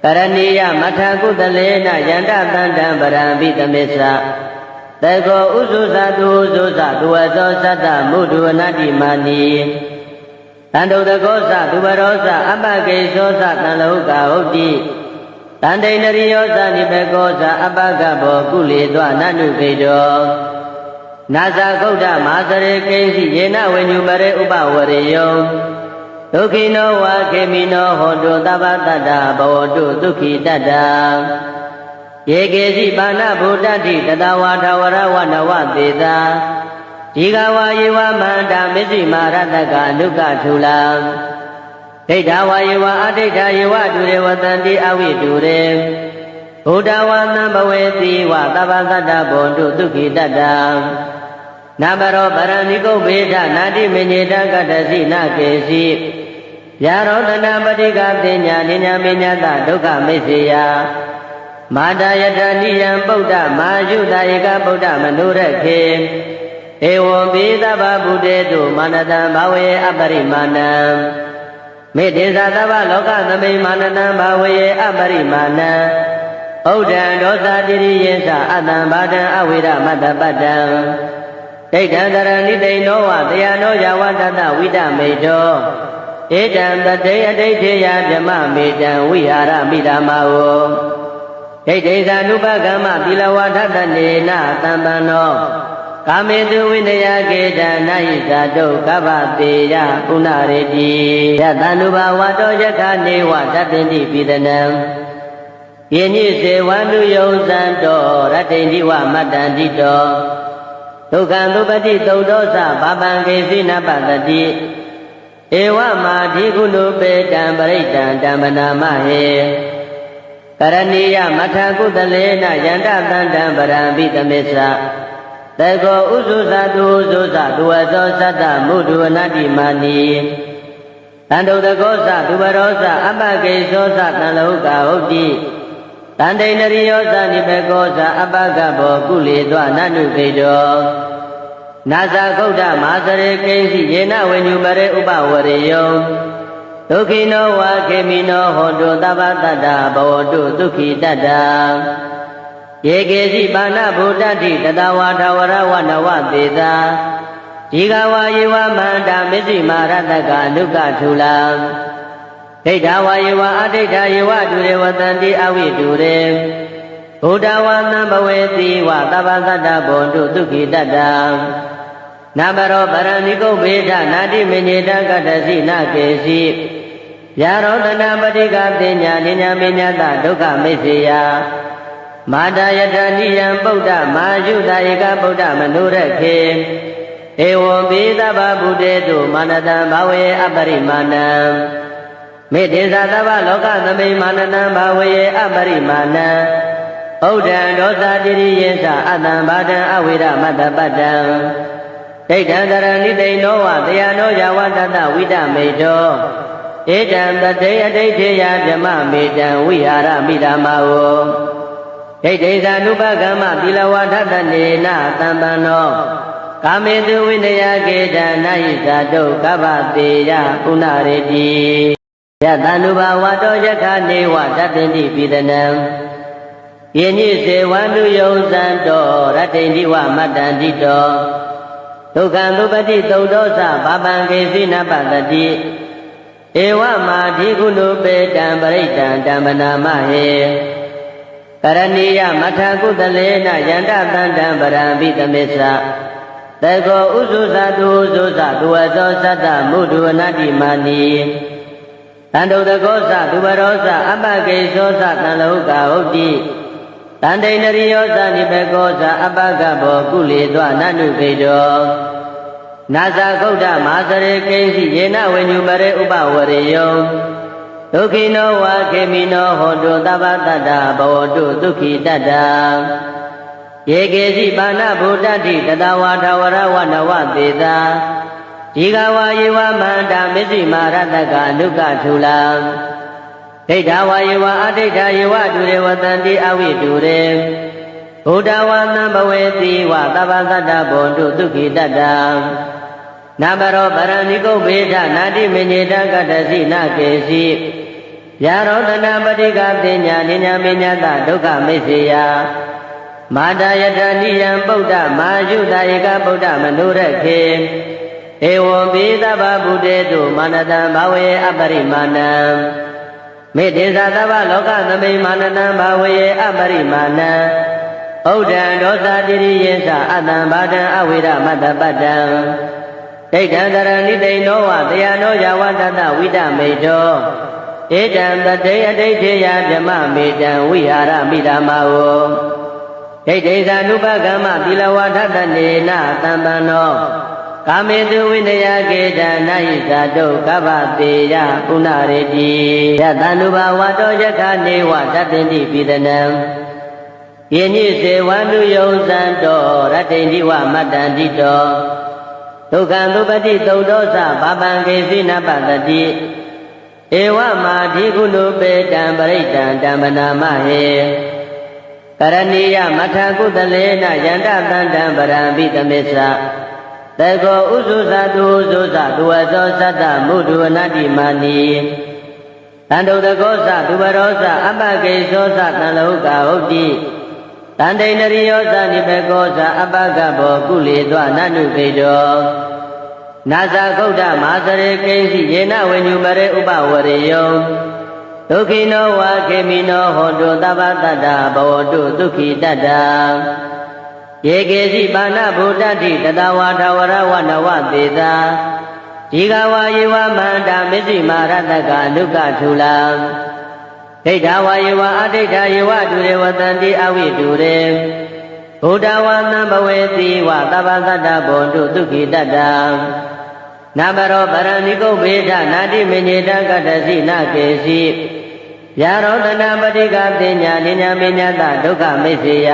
ကရဏီယမထကုတလေနယန္တသန္တံပရံပိတမေသတေကောဥစုသတုဥစုသသူဝသောသတ္တမုဒုဝနတိမာနီတန္တုတကောသသူဘရောသအပကေသောသတံလောကဟုတ်တိတန္တိနရိယောသနိဘေကောသအပကဘောကုလေသောနနုခေတောနာဇာကုဋ္ဌမဟာစရေကိဉ္စီယေနဝိညုပရေဥပဝရေယောဒုက္ခိနောဝါခေမိနောဟောတုသဗ္ဗတတ္တဘဝတုဒုက္ခိတတ္တယေကေစီပါဏဗုဒ္ဓတိတတဝါထဝရဝနဝသေသာဒီဃဝါယေဝမန္တာမစ္စည်းမာရတကအနုကထုလံဒိဋ္ဌဝါယေဝအဒိဋ္ဌယေဝဒုရေဝတန္တိအဝိတုရေဘုဒ္ဓဝါသံဘဝေတိဝသဗ္ဗတတ္တဘောတုဒုက္ခိတတ္တနဘရောပရဏိကုဗ္ဗေဒနာတိမညေတကတ္တစီနကေစီယာရောတနာပတိကပညာနိညာမညတဒုက္ခမိစ္ဆေယမာတာယတနိယံပုဒ္ဓမာယုတဧကဗုဒ္ဓမနုရခေဧဝံပိသဗ္ဗဗုတေတုမာနတံဘာဝေအပရိမာဏံမေတ္တေသသဗ္ဗလောကသမိမာနတံဘာဝေအပရိမာဏံဩဒံဒောသတိရိယေသအတံဘာဒံအဝိရမတ္တပတ္တံ ဒိဋ္ဌံတရဏိတိနောဝတရားနောယဝတတဝိတမေတောဧတံတတေအဋိဋ္ဌေယဓမ္မမေတံဝိဟာရမိဓမ္မာဝဒိဋ္ဌိသာနုပကမ္မသီလဝထတနေနသံပန္နောကာမေတုဝိနယကေတနာယိဇာတုကဗ္ဗတေယပုဏ္ဏရေတိယတန္တုဘဝတောယခနေဝတပ္ပိတိပိဒနံယညိစေဝန္တုယုံဇံတောရတ္တိန္တိဝမတ္တန္တိတောဒုက္ခံသုပတိသုတ်တောသဘာပံကေစိနပတတိဧဝမာဓိကုဏုပေတံပရိတံဓမ္မနာမဟေကရဏီယမထကုတလေနယန္တသန္တံပရံပိတမေသတေကောဥစုသတုဥစုသသူဝသောသတ္တမုဒုဝနတိမာနီတန္တုတကောသသူဘရောသအပကေသောသတံလောကဟုတ်တိတန္တိနရိယောသနိဘေကောသအပကဘောကုလေသောနနုခေတောနာဇာကုဋ္ဌမဟာစရေကိဉ္စီယေနဝိညုပရေဥပဝရေယောဒုက္ခိနောဝါခေမိနောဟောတုသဗ္ဗတတ္တဘဝတုဒုက္ခိတတ္တယေကေစီပါဏဗုဒ္ဓတိတတဝါထဝရဝနဝသေသာဒီဃဝါယေဝမန္တာမစ္စိမာရတကအနုကထူလာဒိဋ္ဌဝါယေဝအဒိဋ္ဌယေဝတုရေဝတန္တိအဝိတုရေဘုဒ္ဓဝါသံဘဝေတိဝသဗ္ဗတတ္တဘောတုဒုက္ခိတတ္တနာမရောပရဏိကုဗေဒနာတိမေညေတကတ္တစီနကေစီယာရောတနာပတိကတင်ညာနိညာမေညတဒုက္ခမိစ္ဆေယမာတယတနိယံဗုဒ္ဓမာယုတဧကဗုဒ္ဓမနုရခေဧဝံပိသဗ္ဗဗုတေတုမာနတံဘာဝေအပရိမာဏံမေတ္တေသသဗ္ဗလောကသမိမာနတံဘာဝေအပရိမာဏံဩဒံဒောသတိရိယေသအတံဘာဒံအဝိရမတ္တပတ္တံဒိဋ္ဌံတရဏိတိနောဝတရားနောယဝတတဝိတမေတောဧတံတတေအဋိဋ္ဌေယဓမ္မမေတံဝိဟာရမိဓမ္မာဝဒိဋ္ဌိသာနုပကမ္မသီလဝထတနေနသံပန္နောကာမေတုဝိနယကေတနာယိဇာတုကဗ္ဗတေယပုဏ္ဏရေတိယတန္တုဘဝတောယခနေဝတပ္ပိတိပိဒနံယညိစေဝန္တုယုံဇံတောရတ္တိန္တိဝမတ္တန္တိတောဒုက္ခံသုပတိသုတ်တောသဘာပံကေစိနပတတိဧဝမာဓိကုဏုပေတံပရိတံဓမ္မနာမဟေကရဏီယမထကုတလေနယန္တသန္တံပရံပိတမေသတေကောဥစုသတုဥစုသသူဝသောသတ္တမုဒုဝနတိမာနီတန္တုတကောသသူဘရောသအပကေသောသတံလောကဟုတ်တိတန္တိနရိယောသနိဘေကောသအပကဘောကုလေသောနနုခေတောနာဇာကုဋ္ဌမဟာစရေကိဉ္စီယေနဝိညုပရေဥပဝရေယောဒုက္ခိနောဝါခေမိနောဟောတုသဗ္ဗတတ္တဘဝတုဒုက္ခိတတ္တယေကေစီပါဏဗုဒ္ဓတိတတဝါထဝရဝနဝသေသာဒီဃဝါယေဝမန္တာမစ္စိမာရတကအနုကထူလာဒိဋ္ဌဝါယေဝအဒိဋ္ဌယေဝတုရေဝတန္တိအဝိတုရေဘုဒ္ဓဝါသံဘဝေတိဝသဗ္ဗတတ္တဘောတုဒုက္ခိတတ္တနာမရောပရဏိကုဗေဒနာတိမေညေတကတ္တစီနကေစီယာရောတနာပတိကတင်ညာနိညာမေညတဒုက္ခမိစ္ဆေယမာတယတနိယံဗုဒ္ဓမာယုတဧကဗုဒ္ဓမနုရခေဧဝံပိသဗ္ဗဗုတေတုမာနတံဘာဝေအပရိမာဏံမေတ္တေသသဗ္ဗလောကသမိမာနတံဘာဝေအပရိမာဏံဩဒံဒောသတိရိယေသအတံဘာဒံအဝိရမတ္တပတ္တံဒိဋ္ဌံတရဏိတိနောဝတရားနောယဝတတဝိတမေတောဧတံတတေအဋိဋ္ဌေယဓမ္မမေတံဝိဟာရမိဓမ္မာဝဒိဋ္ဌိသာနုပကမ္မသီလဝထတနေနသံပန္နောကာမေတုဝိနယကေတနာယိဇာတုကဗ္ဗတေယပုဏ္ဏရေတိယတန္တုဘဝတောယခနေဝတပ္ပိတိပိဒနံယညိစေဝန္တုယုံဇံတောရတ္တိန္တိဝမတ္တန္တိတောဒုက္ခံသုပတိသုတ်တောသဘာပံကေစိနပတတိဧဝမာဓိကုဏုပေတံပရိတံဓမ္မနာမဟေကရဏီယမထကုတလေနယန္တသန္တံပရံပိတမေသတေကောဥစုသတုဥစုသသူဝသောသတ္တမုဒုဝနတိမာနီတန္တုတကောသသူဘရောသအပကေသောသတံလောကဟုတ်တိ တန္တိနရိယောဇာနိဘေကောဇာအပကဘောကုလေသောနနုခေတောနာဇာကုဋ္ဌမဟာစရေကိဉ္စီယေနဝိညုမရေဥပဝရေယောဒုက္ခိနောဝါခေမိနောဟောတုသဗ္ဗတတ္တဘဝတုဒုက္ခိတတ္တယေကေစီပါဏဗုဒ္ဓတိတတဝါထဝရဝနဝသေသာဒီဃဝါယေဝမန္တာမစ္စိမာရတကအနုကထူလာဒိဋ္ဌဝါယေဝအဒိဋ္ဌယေဝတုရေဝတန္တိအဝိတုရေဘုဒ္ဓဝါသံဘဝေတိဝသဗ္ဗတတ္တဘောတုဒုက္ခိတတ္တနာမရောပရဏိကုဗ္ဗေဒနာတိမညေတကတ္တစီနကေစီယာရောတနာပတိကတင်ညာနိညာမေညတဒုက္ခမိစ္ဆေယ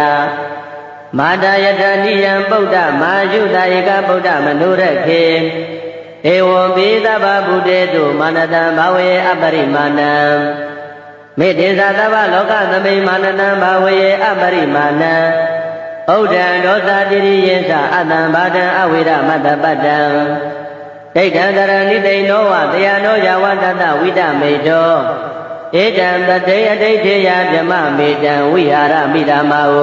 မာတယတနိယံဗုဒ္ဓမာယုတဧကဗုဒ္ဓမနုရခေဧဝံပိသဗ္ဗဗုတေတုမာနတံဘာဝေအပရိမာဏံမေတ္တေသသဗ္ဗလောကသမိမာနတံဘာဝေအပရိမာဏံဩဒံဒောသတိရိယေသအတံဘာဒံအဝိရမတ္တပတ္တံဒိဋ္ဌံတရဏိသိနောဝတယနောယဝတတဝိဒမေတောဧတံတတေအဋိဋ္ဌေယဗြမမေတံဝိဟာရမိဓမ္မာဝ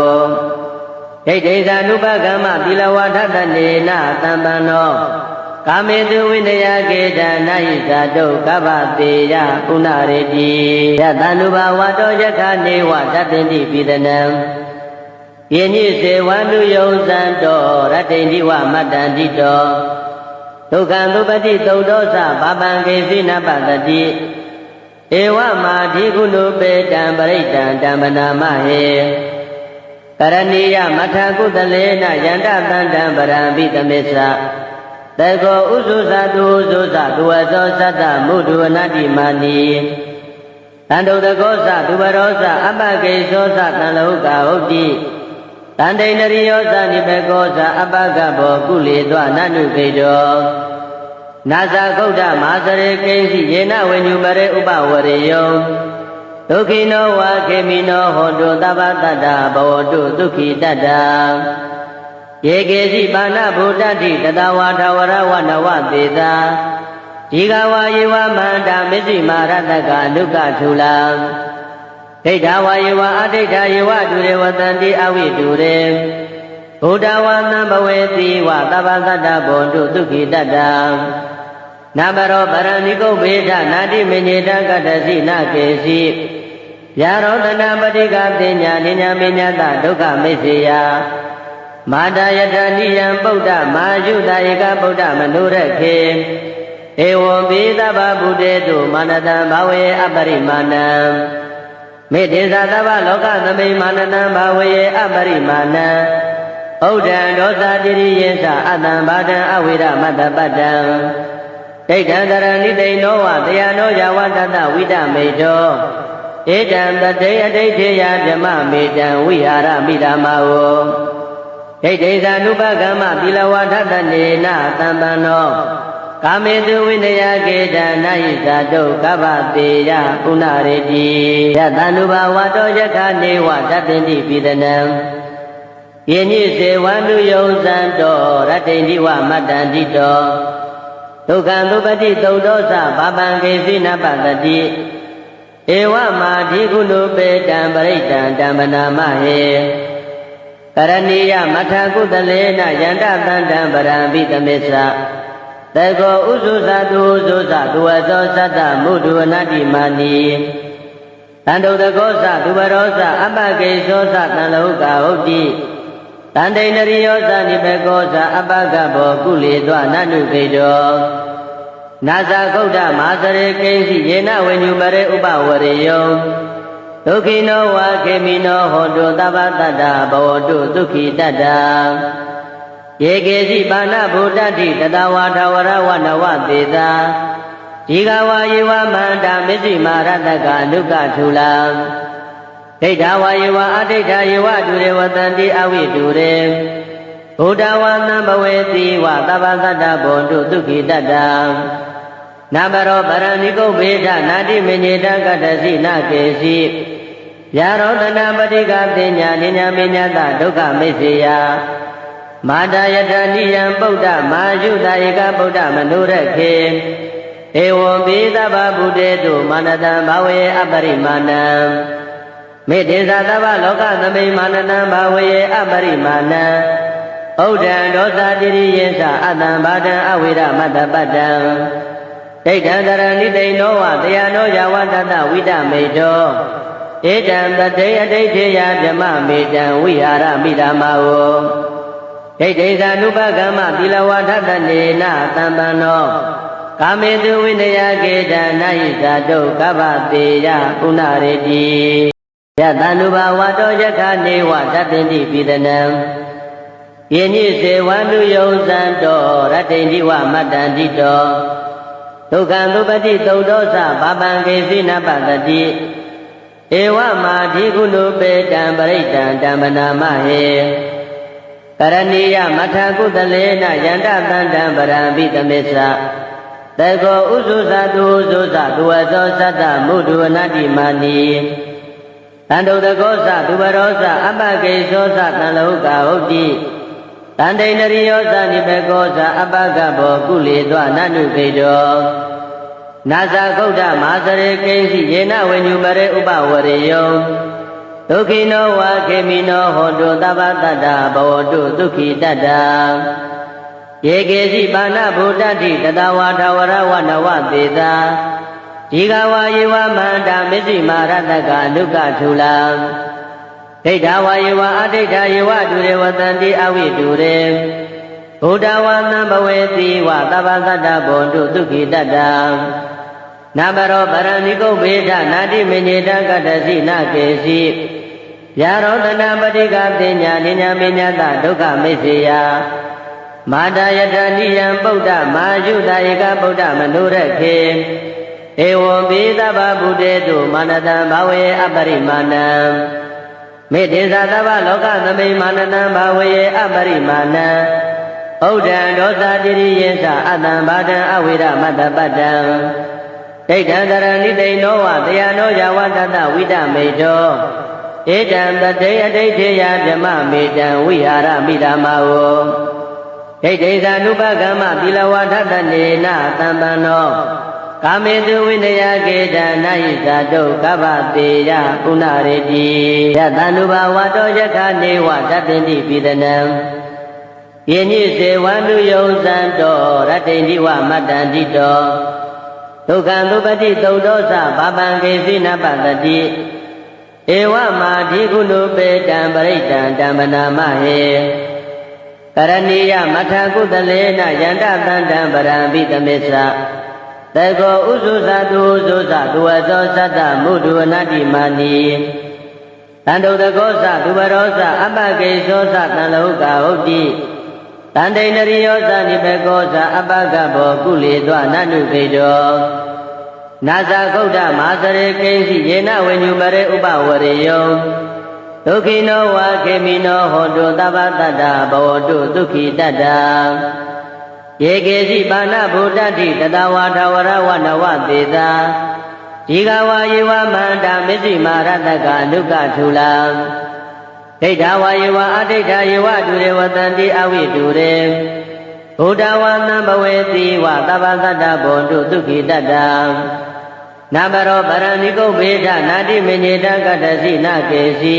ဒိဋ္ဌိသာနုပကမ္မသီလဝါထတနေနသံပန္နောကာမေတုဝိနယကေတနာယိဇာတုကဗ္ဗတေယပုဏ္ဏရေတိယတန္တုဘဝတောယခနေဝတတ္တိပိဒနံယေညိစေဝနုယုံဇံတောရတ္တိဝမတ္တန္တိတောဒုက္ခံသုပတိသုဒ္ဓောသဘာပံကေစီနပတတိဧဝမာဓိကုဏုပေတံပရိတံတံပနာမဟေကရဏီယမထကုတလေနယန္တတန္တံပရံပိတမေသတေကောဥစုသတုဥစုသသူဝသောသတ္တမုဒ္ဒဝနတိမာနီတန္တုတကောသသူဘရောသအပကေသောသတံလောကဟုတ်တိတန္တိနရိယောသနိဘေကောသအပကဘောကုလေသောနနုခေတောနာဇာကုဋ္ဌမဟာစရေကိဉ္စီယေနဝိညုမရေဥပဝရေယောဒုက္ခိနောဝါခေမိနောဟောတုသဗ္ဗတတ္တဘဝတုဒုက္ခိတတ္တယေကေစီပါဏဗုဒ္ဓတိတတဝါထဝရဝနဝသေသာဒီဃဝါယေဝမန္တာမစ္စိမာရတကအနုကထူလာဒိဋ္ဌဝါယေဝအဒိဋ္ဌယေဝတုရေဝတန္တိအဝိတုရေဘုဒ္ဓဝါသံဘဝေတိဝသဗ္ဗတတ္တဘောတုဒုက္ခိတတ္တနာမရောပရဏိကုဗ္ဗေဒနာတိမညေတကတ္တစီနကေစီယာရောတနာပတိကတင်ညာနိညာမေညတဒုက္ခမိစ္ဆေယမာတယတနိယံဗုဒ္ဓမာယုတဧကဗုဒ္ဓမနုရခေဧဝံပိသဗ္ဗဗုတေတုမာနတံဘာဝေအပရိမာဏံမေတ္တေသသဗ္ဗလောကသမိမာနတံဘာဝေအပရိမာဏံဩဒံဒောသတိရိယေသအတံဘာဒံအဝိရမတ္တပတ္တံဒိဋ္ဌံတရဏိသိနောဝတယနောယဝတတဝိဒမေတောဧတံတတေအဋိဋ္ဌေယဗြမမေတံဝိဟာရမိဓမ္မာဝဒိဋ္ဌိသာနုပကမ္မသီလဝါထတနေနသံပန္နောကာမေတုဝိနယကေတနာယိဇာတုကဗ္ဗတေယပုဏ္ဏရေတိယတန္တုဘဝတောယခနေဝတတ္တိပိဒနံယေညိစေဝနုယုံဇံတောရတ္တိဝမတ္တန္တိတောဒုက္ခံသုပတိသုဒ္ဓောသဘာပံကေစီနပတတိဧဝမာဓိကုဏုပေတံပရိတံတံပနာမဟေကရဏီယမထကုတလေနယန္တတန္တံပရံပိတမေသတေကောဥစုသတုဥစုသသူဝသောသတ္တမုဒ္ဒဝနတိမာနီတန္တုတကောသသူဘရောသအပကေသောသတံလောကဟုတ်တိတန္တိနရိယောသနိဘေကောသအပကဘောကုလေသောနနုခေတောနာဇာကုဋ္ဌမဟာစရေကိဉ္စီယေနဝိညုမရေဥပဝရေယောဒုက္ခိနောဝါခေမိနောဟောတုသဗ္ဗတတ္တဘဝတုဒုက္ခိတတ္တယေကေစီပါဏဗုဒ္ဓတိတတဝါထဝရဝနဝသေသာဒီဃဝါယေဝမန္တာမစ္စိမာရတကအနုကထူလာဒိဋ္ဌဝါယေဝအဒိဋ္ဌယေဝတုရေဝတန္တိအဝိတုရေဘုဒ္ဓဝါသံဘဝေတိဝသဗ္ဗတတ္တဘောတုဒုက္ခိတတ္တနာမရောပရဏိကုဗ္ဗေဒနာတိမညေတကတ္တစီနကေစီယာရောတနာပတိကတင်ညာနိညာမေညတဒုက္ခမိစ္ဆေယမာတယတနိယံဗုဒ္ဓမာယုတဧကဗုဒ္ဓမနုရခေဧဝံပိသဗ္ဗဗုတေတုမာနတံဘာဝေအပရိမာဏံ မေတ္တေသသဗ္ဗလောကသမိမာနနံဘာဝေအပရိမာဏံဩဒံဒောသတိရိယေသအတံဘာဒံအဝိရမတ္တပတ္တံဒိဋ္ဌံတရဏိတိနောဝတယနောယဝတတဝိတမေတောဧတံတတေအဋိဋ္ဌေယဓမ္မမေတံဝိဟာရမိဓမ္မာဝဒိဋ္ဌိသာနုပကမ္မသီလဝါဒတနေနသံပန္နောကာမေတုဝိနယကေတံနာယိဇာတုကဗ္ဗတေယပုဏ္ဏရေတိယတန္တုဘာဝတောယခနေဝတတ္တိပိဒနံယေညိစေဝန္တုယုံဇံတောရတ္တိဝမတ္တန္တိတောဒုက္ခံသုပတိသုဒ္ဓောသဘာပံကေစိနပတတိဧဝမာဓိကုဏုပေတံပရိတံတံပနာမဟေကရဏီယမထကုတလေနယန္တတန္တံပရံပိတမေသတေကောဥစုသတုဥစုသသူဝသောသတ္တမုဒ္ဒဝနတိမာနီတန္တုတကောသသူဘရောသအပကေသောသတံလောကဟုတ်တိတန္တိနရိယောသနိဘေကောသအပကဘောကုလေသောနနုခေတောနာဇာကုဋ္ဌမဟာစရေကိဉ္စီယေနဝိညုမရေဥပဝရေယောဒုက္ခိနောဝါခေမိနောဟောတုသဗ္ဗတတ္တဘောတုဒုက္ခိတတ္တယေကေစီပါဏဗုဒ္ဓတိတတဝါထဝရဝနဝသေတာဒီဃဝါယေဝမန္တာမစ္စည်းမာရတကအနုကထူလာဒိဋ္ဌဝါယေဝအဒိဋ္ဌယေဝတုရေဝတန္တိအဝိတုရေဘုဒ္ဓဝါသံဘဝေတိဝသဗ္ဗတတ္တဘောတုဒုက္ခိတတ္တနာမရောပရဏိကုဗေဒနာတိမေညေတကတ္တစီနကေစီယာရောတနာပတိကတိညာနိညာမေညတဒုက္ခမိစ္ဆေယမာတာယတနိယံဗုဒ္ဓမာယုတဧကဗုဒ္ဓမနုရခေဧဝံပိသဗ္ဗဗုတေတုမာနတံဘာဝေအပရိမာဏံမေတ္တေသသဗ္ဗလောကသမိမာနတံဘာဝေအပရိမာဏံဩဒံဒောသတိရိယေသအတံဘာဒံအဝိရမတ္တပတ္တံဒိဋ္ဌံတရဏိတိနောဝတယနောယဝတတဝိတမေတောဧတံတတေအဋိဋ္ဌေယဓမ္မမေတံဝိဟာရမိဓမ္မာဝဒိဋ္ဌိသာနုပကမ္မသီလဝါဒတနေနသံပန္နောကာမေတုဝိနယကေတံနာယိဇာတုကဗ္ဗတေယပုဏ္ဏရေတိယတန္တုဘာဝတောယခနေဝတတ္တိပိဒနံယေညိစေဝန္တုယုံဇံတောရတ္တိဝမတ္တန္တိတောဒုက္ခံသုပတိသုဒ္ဓောသဘာပံကေစိနပတတိဧဝမာဓိကုဏုပေတံပရိတံတံပနာမဟေကရဏီယမထကုတလေနယန္တတန္တံပရံပိတမေသတေကောဥစုသတုဥစုသသူဝသောသတ္တမုဒ္ဒဝနတိမာနီတန္တုတကောသသူဘရောသအပကေသောသတံလောကဟုတ်တိတန္တိနရိယောသနိဘေကောသအပကဘောကုလေသောနနုခေတောနာဇာကုဋ္ဌမဟာစရေကိဉ္စီယေနဝိညုမရေဥပဝရေယောဒုက္ခိနောဝါခေမိနောဟောတုသဗ္ဗတတ္တဘောတုဒုက္ခိတတ္တယေကေစီပါဏဗုဒ္ဓတိတတဝါထဝရဝနဝသေတာဒီဃဝါယေဝမန္တာမစ္စည်းမာရတကအနုကထူလာဒိဋ္ဌဝါယေဝအဒိဋ္ဌယေဝတုရေဝတန္တိအဝိတုရေဘုဒ္ဓဝါသံဘဝေတိဝသဗ္ဗတတ္တဘောတုဒုက္ခိတတ္တနာမရောပရဏိကုဗေဒနာတိမေညေတကတ္တစီနကေစီ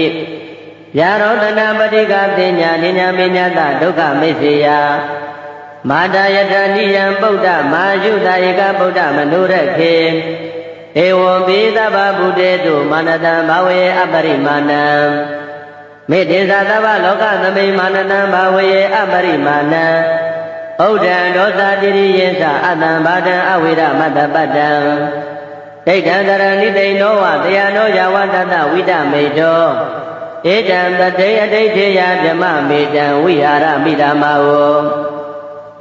ယာရောတနာပတိကတိညာနိညာမေညတဒုက္ခမိစ္ဆေယမာတာယတနိယံဗုဒ္ဓမာယုတဧကဗုဒ္ဓမနုရခေဧဝံပိသဗ္ဗဗုတေတုမာနတံဘာဝေအပရိမာဏံမေတ္တေသသဗ္ဗလောကသမိမာနတံဘာဝေအပရိမာဏံဩဒံဒောသတိရိယေသအတံဘာဒံအဝိရမတ္တပတ္တံဒိဋ္ဌံတရဏိတိနောဝတယနောယဝတတဝိတမေတောဧတံတတေအဋိဋ္ဌေယဓမ္မမေတံဝိဟာရမိဓမ္မာဝ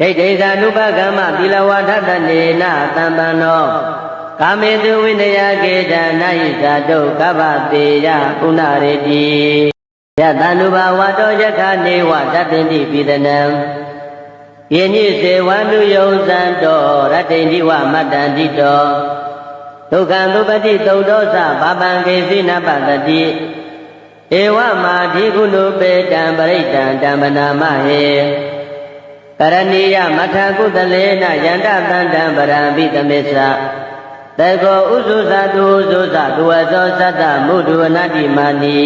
ဒိဋ္ဌိသာနုပကမ္မသီလဝါဒတနေနသံပန္နောကာမေတုဝိနယကေတံနာယိဇာတုကဗ္ဗတေယပုဏ္ဏရေတိယတန္တုဘာဝတောယခနေဝတတ္တိပိဒနံယေညိစေဝန္တုယုံဇံတောရတ္တိဝမတ္တန္တိတောဒုက္ခံသုပတိသုဒ္ဓောသဘာပံကေစိနပတတိဧဝမာဓိကုဏုပေတံပရိတံတံပနာမဟေကရဏီယမထကုတလေနယန္တတန္တံပရံပိတမေသ တေကောဥစုသတုဥစုသသူဝသောသတ္တမုဒ္ဒဝနတိမာနိ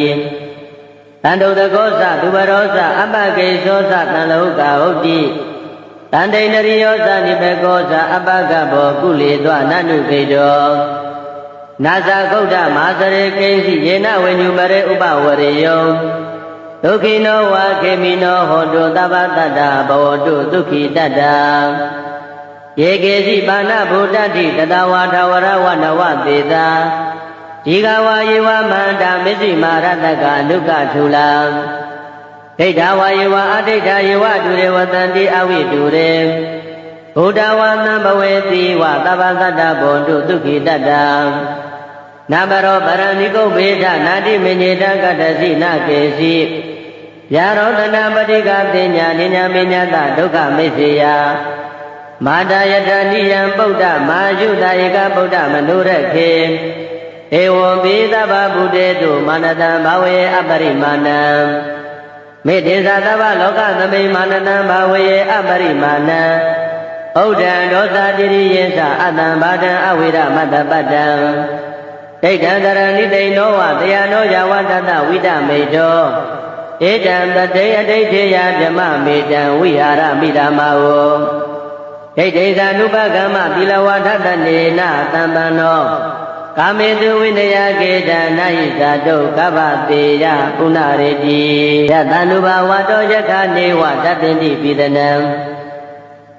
တန္တုတကောသသူဘရောသအပကိသောသတံလောကဟုတ်တိတန္တိန္ဒရိယောသနိဘေကောသအပကဘောကုလေသောနနုခေတောနာဇာကုဋ္ဌမဟာစရေကိဉ္စီယေနဝိညုမရေဥပဝရေယောဒုက္ခိနောဝါခေမိနောဟောတုသဗ္ဗတတ္တဘဝတုဒုက္ခိတတ္တယေကေစီပါဏဗုဒ္ဓတိတတဝါထဝရဝနဝသေတာဒီဃဝါယေဝမန္တာမစ္စည်းမာရတကအနုကထူလာဒိဋ္ဌဝါယေဝအဒိဋ္ဌယေဝတုရေဝတံတိအဝိတုရေဘုဒ္ဓဝါသံဘဝေတိဝသဗ္ဗတတ္တဘောတုဒုက္ခိတတ္တနာမရောပရဏိကုဗ္ဗေဒနာတိမညေတကတ္တစီနကေစီယာရောတနာပတိကတိညာနိညာမညတဒုက္ခမိစ္ဆေယမာတာယတနိယံဗုဒ္ဓမာယုတဧကဗုဒ္ဓမနုရခေဧဝံပိသဗ္ဗဗုတေတုမာနတံဘာဝေအပရိမာဏံမေတ္တေသသဗ္ဗလောကသမိမာနတံဘာဝေအပရိမာဏံဩဒံဒောသတိရိယေသအတံဘာဒံအဝိရမတ္တပတ္တံဒိဋ္ဌံတရဏိတိနောဝတယနောယဝတတဝိတမေတောဧတံတတေအဋိဋ္ဌေယဓမ္မမေတံဝိဟာရမိဓမ္မာဝဒိဋ္ဌိသာနုပကမ္မသီလဝါထတနေနသံပန္နောကာမေတုဝိနယကေတံနာဟိဇာတုကဗ္ဗတေယပုဏ္ဏရေတိယတန္တုဘဝတောယခနေဝတတ္တိပိတနံ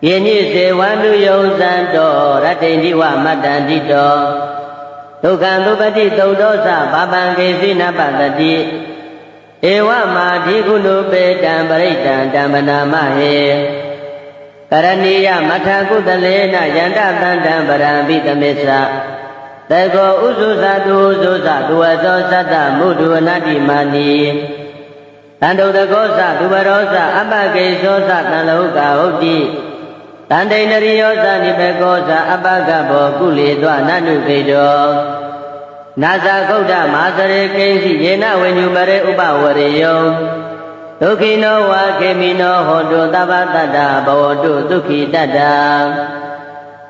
ယေနိစေဝန္တုယုံသံတောရတ္တိဝမတ္တန္တိတောဒုက္ခံသုပတိသုတ်သောသဘာပံကေစိနပတတိဧဝမာဓိကုဏုပေတံပရိတံဓမ္မနာမဟေကရဏီယမထကုတလေနယန္တသန္တံပရံပိတမေသတေကောဥစုသတုဥစုသသူဝသောသတ္တမုဒ္ဒဝနတိမာနိတန္တုတကောသသူဘရောသအပကိသောသတံလောကဟုတ်တိတန္တိန္ဒရိယောသနိဘေကောသအပကဘောကုလေသောနနုခေတောနာဇာကုဋ္ဌမဟာစရေကိဉ္စီယေနဝိညုမရေဥပဝရေယောဒုက္ခိနောဝါခေမိနောဟောတုသဗ္ဗတတ္တဘဝတုဒုက္ခိတတ္တ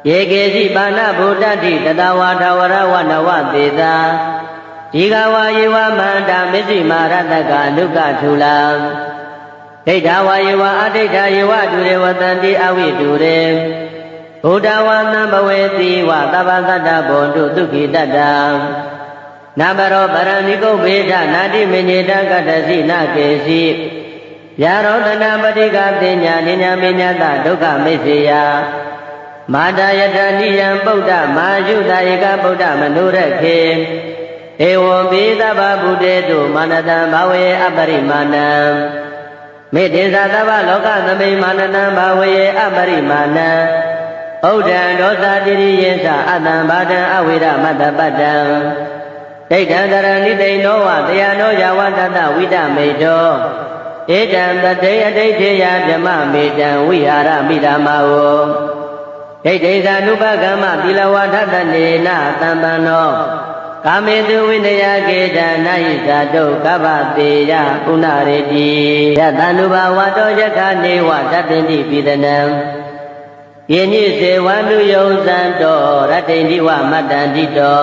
ယေကေစီပါဏဗုဒ္ဓတိတတဝါထဝရဝနဝသေတာဒီဃဝါယေဝမန္တာမစ္စည်းမာရတကအနုကထူလာဒိဋ္ဌဝါယေဝအဒိဋ္ဌယေဝတုရေဝတံတိအဝိတုရေဘုဒ္ဓဝါသံဘဝေတိဝသဗ္ဗတတ္တဘောတုဒုက္ခိတတ္တနာမရောပရဏိကုဗ္ဗေဒနာတိမညေတကတ္တစီနကေစီယာရောတနာပတိကတိညာနိညာမညတဒုက္ခမိစ္ဆေယမာတာယတနိယံဗုဒ္ဓမာယုတဧကဗုဒ္ဓမနုရခေဧဝံပိသဗ္ဗဗုတေတုမာနတံဘာဝေအပရိမာဏံမေတ္တေသသဗ္ဗလောကသမိမာနတံဘာဝေအပရိမာဏံဩဒံဒောသတိရိယေသအတံဘာဒံအဝိရမတ္တပတ္တံဒိဋ္ဌံတရဏိတိနောဝတယနောယဝတတဝိတမေတောဧတံတတေအဋိဋ္ဌေယဓမ္မမေတံဝိဟာရမိဓမ္မာဝဒိဋ္ဌိသာနုပကမ္မသီလဝါထတနေနသံပန္နောကာမေတုဝိနယကေတံနာဟိဇာတုကဗ္ဗတေယပုဏ္ဏရေတိယတန္တုဘဝတောယခနေဝတတ္တိပိတနံယေနိစေဝန္တုယုံသံတောရတ္တိဝမတ္တန္တိတော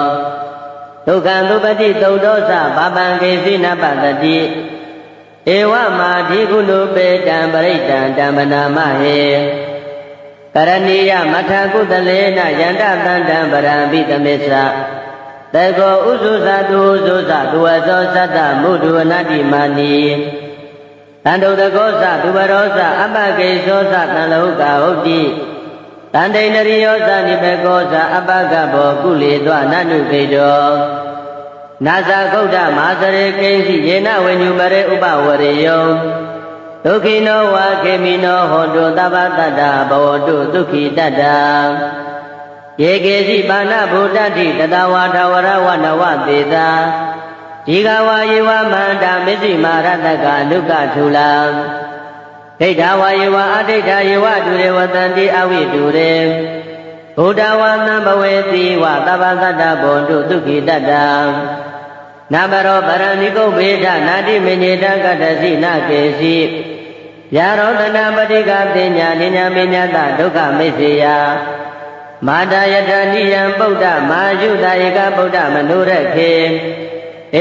ဒုက္ခံသုပတိသုတ်သောသဘာပံကေစိနပတတိဧဝမာဓိကုဏုပေတံပရိတံဓမ္မနာမဟေကရဏီယမထကုတလေနယန္တသန္တံပရံပိတမေသတေကောဥစုသတုဥစုသသူဝသောသတ္တမုဒ္ဒဝနတိမာနိတန္တုတကောသသူဘရောသအပကိသောသတံလောကဟုတ်တိတန္တိန္ဒရိယောသနိဘေကောသအပကဘောကုလေသောနနုခေတောနာဇာကုဋ္ဌမဟာစရေကိဉ္စီယေနဝိညုမရေဥပဝရေယောဒုက္ခိနောဝါခေမိနောဟောတုသဗ္ဗတတ္တဘဝတုဒုက္ခိတတ္တယေကေစီပါဏဗုဒ္ဓတိတတဝါထဝရဝနဝသေတာဒီဃဝါယေဝမန္တာမစ္စည်းမာရတကအနုကထူလာဒိဋ္ဌဝါယေဝအဒိဋ္ဌယေဝတုရေဝတံတိအဝိတုရေဘုဒ္ဓဝါသံဘဝေတိဝသဗ္ဗတတ္တဘောတုဒုက္ခိတတ္တနာမရောပရဏိကုဗ္ဗေဒနာတိမညေတကတ္တစီနကေစီယာရောတနာပတိကတိညာနိညာမညတဒုက္ခမိစ္ဆေယ မာတာယတနိယံဗုဒ္ဓမာယုတာဧကဗုဒ္ဓမနုရခေ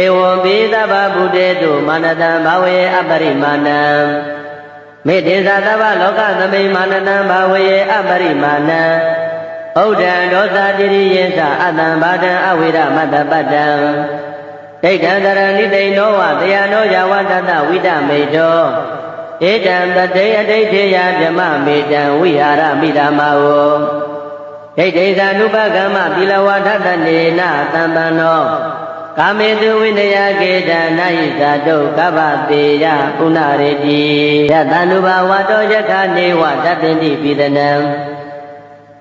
ဧဝံပိသဗ္ဗဗုတေတုမာနတံဘာဝေအပရိမာဏံမေတ္တေသသဗ္ဗလောကသမိမာနတံဘာဝေအပရိမာဏံဩဒံဒောသတိရိယေသအတံဘာဒံအဝိရမတ္တပတ္တံဒိဋ္ဌံတရဏိတိန်နောဝတယနောယဝတတဝိတမေတောဧတံတတေအဋိဋ္ဌေယဗြမမေတံဝိဟာရမိဓမ္မာဝဒိဋ္ဌိသာနုပကမ္မသီလဝါထတနေနသံပန္နောကာမေတုဝိနယကေတနာယိဇာတုကဗ္ဗတေယပုဏ္ဏရေတိယတနုဘဝတောယခနေဝတတ္တိပိဒနံ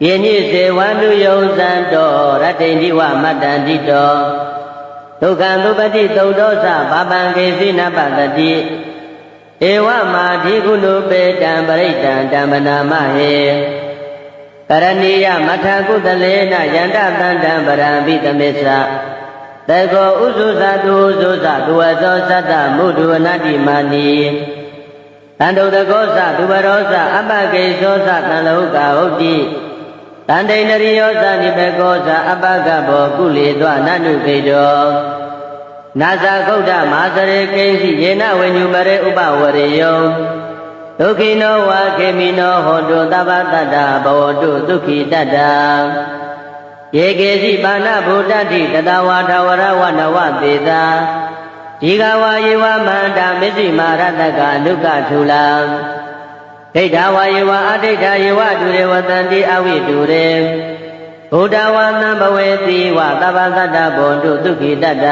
ယေညိစေဝန္တုယုံဇံတောရတ္တိဝမတ္တန္တိတောဒုက္ခံသုပတိသုတ်တောသဘာပံကေစိနပတတိဧဝမာဓိကုဏုပေတံပရိတံတံပနာမဟေကရဏီယမထကုတလေနယန္တတန္တံပရံပိတမေသတေကောဥစုသတုဥစုသသူဝသောသတ္တမုဒ္ဒဝနတိမာနီတန္တုတကောသသူဘရောသအပကေသောသတံလောကဟုတ်တိတန္တိန္ဒရိယောသနိဘေကောသအပကဘောကုလေသောနနုခေတောနာဇာဂုတ်တမဟာစရေကိဉ္စီယေနဝိညုမရေဥပဝရေယောဒုက္ခိနောဝါခေမိနောဟောတုသဗ္ဗတတ္တဘဝတုဒုက္ခိတတ္တယေကေစီပါဏဗုဒ္ဓတိတတဝါထဝရဝနဝသေတာဒီဃဝါယေဝမန္တာမစ္စည်းမာရတကအနုကထူလာဒိဋ္ဌဝါယေဝအဒိဋ္ဌယေဝတုရေဝတန္တိအဝိတုရေဘုဒ္ဓဝါသံဘဝေတိဝသဗ္ဗတတ္တဘောတုဒုက္ခိတတ္တ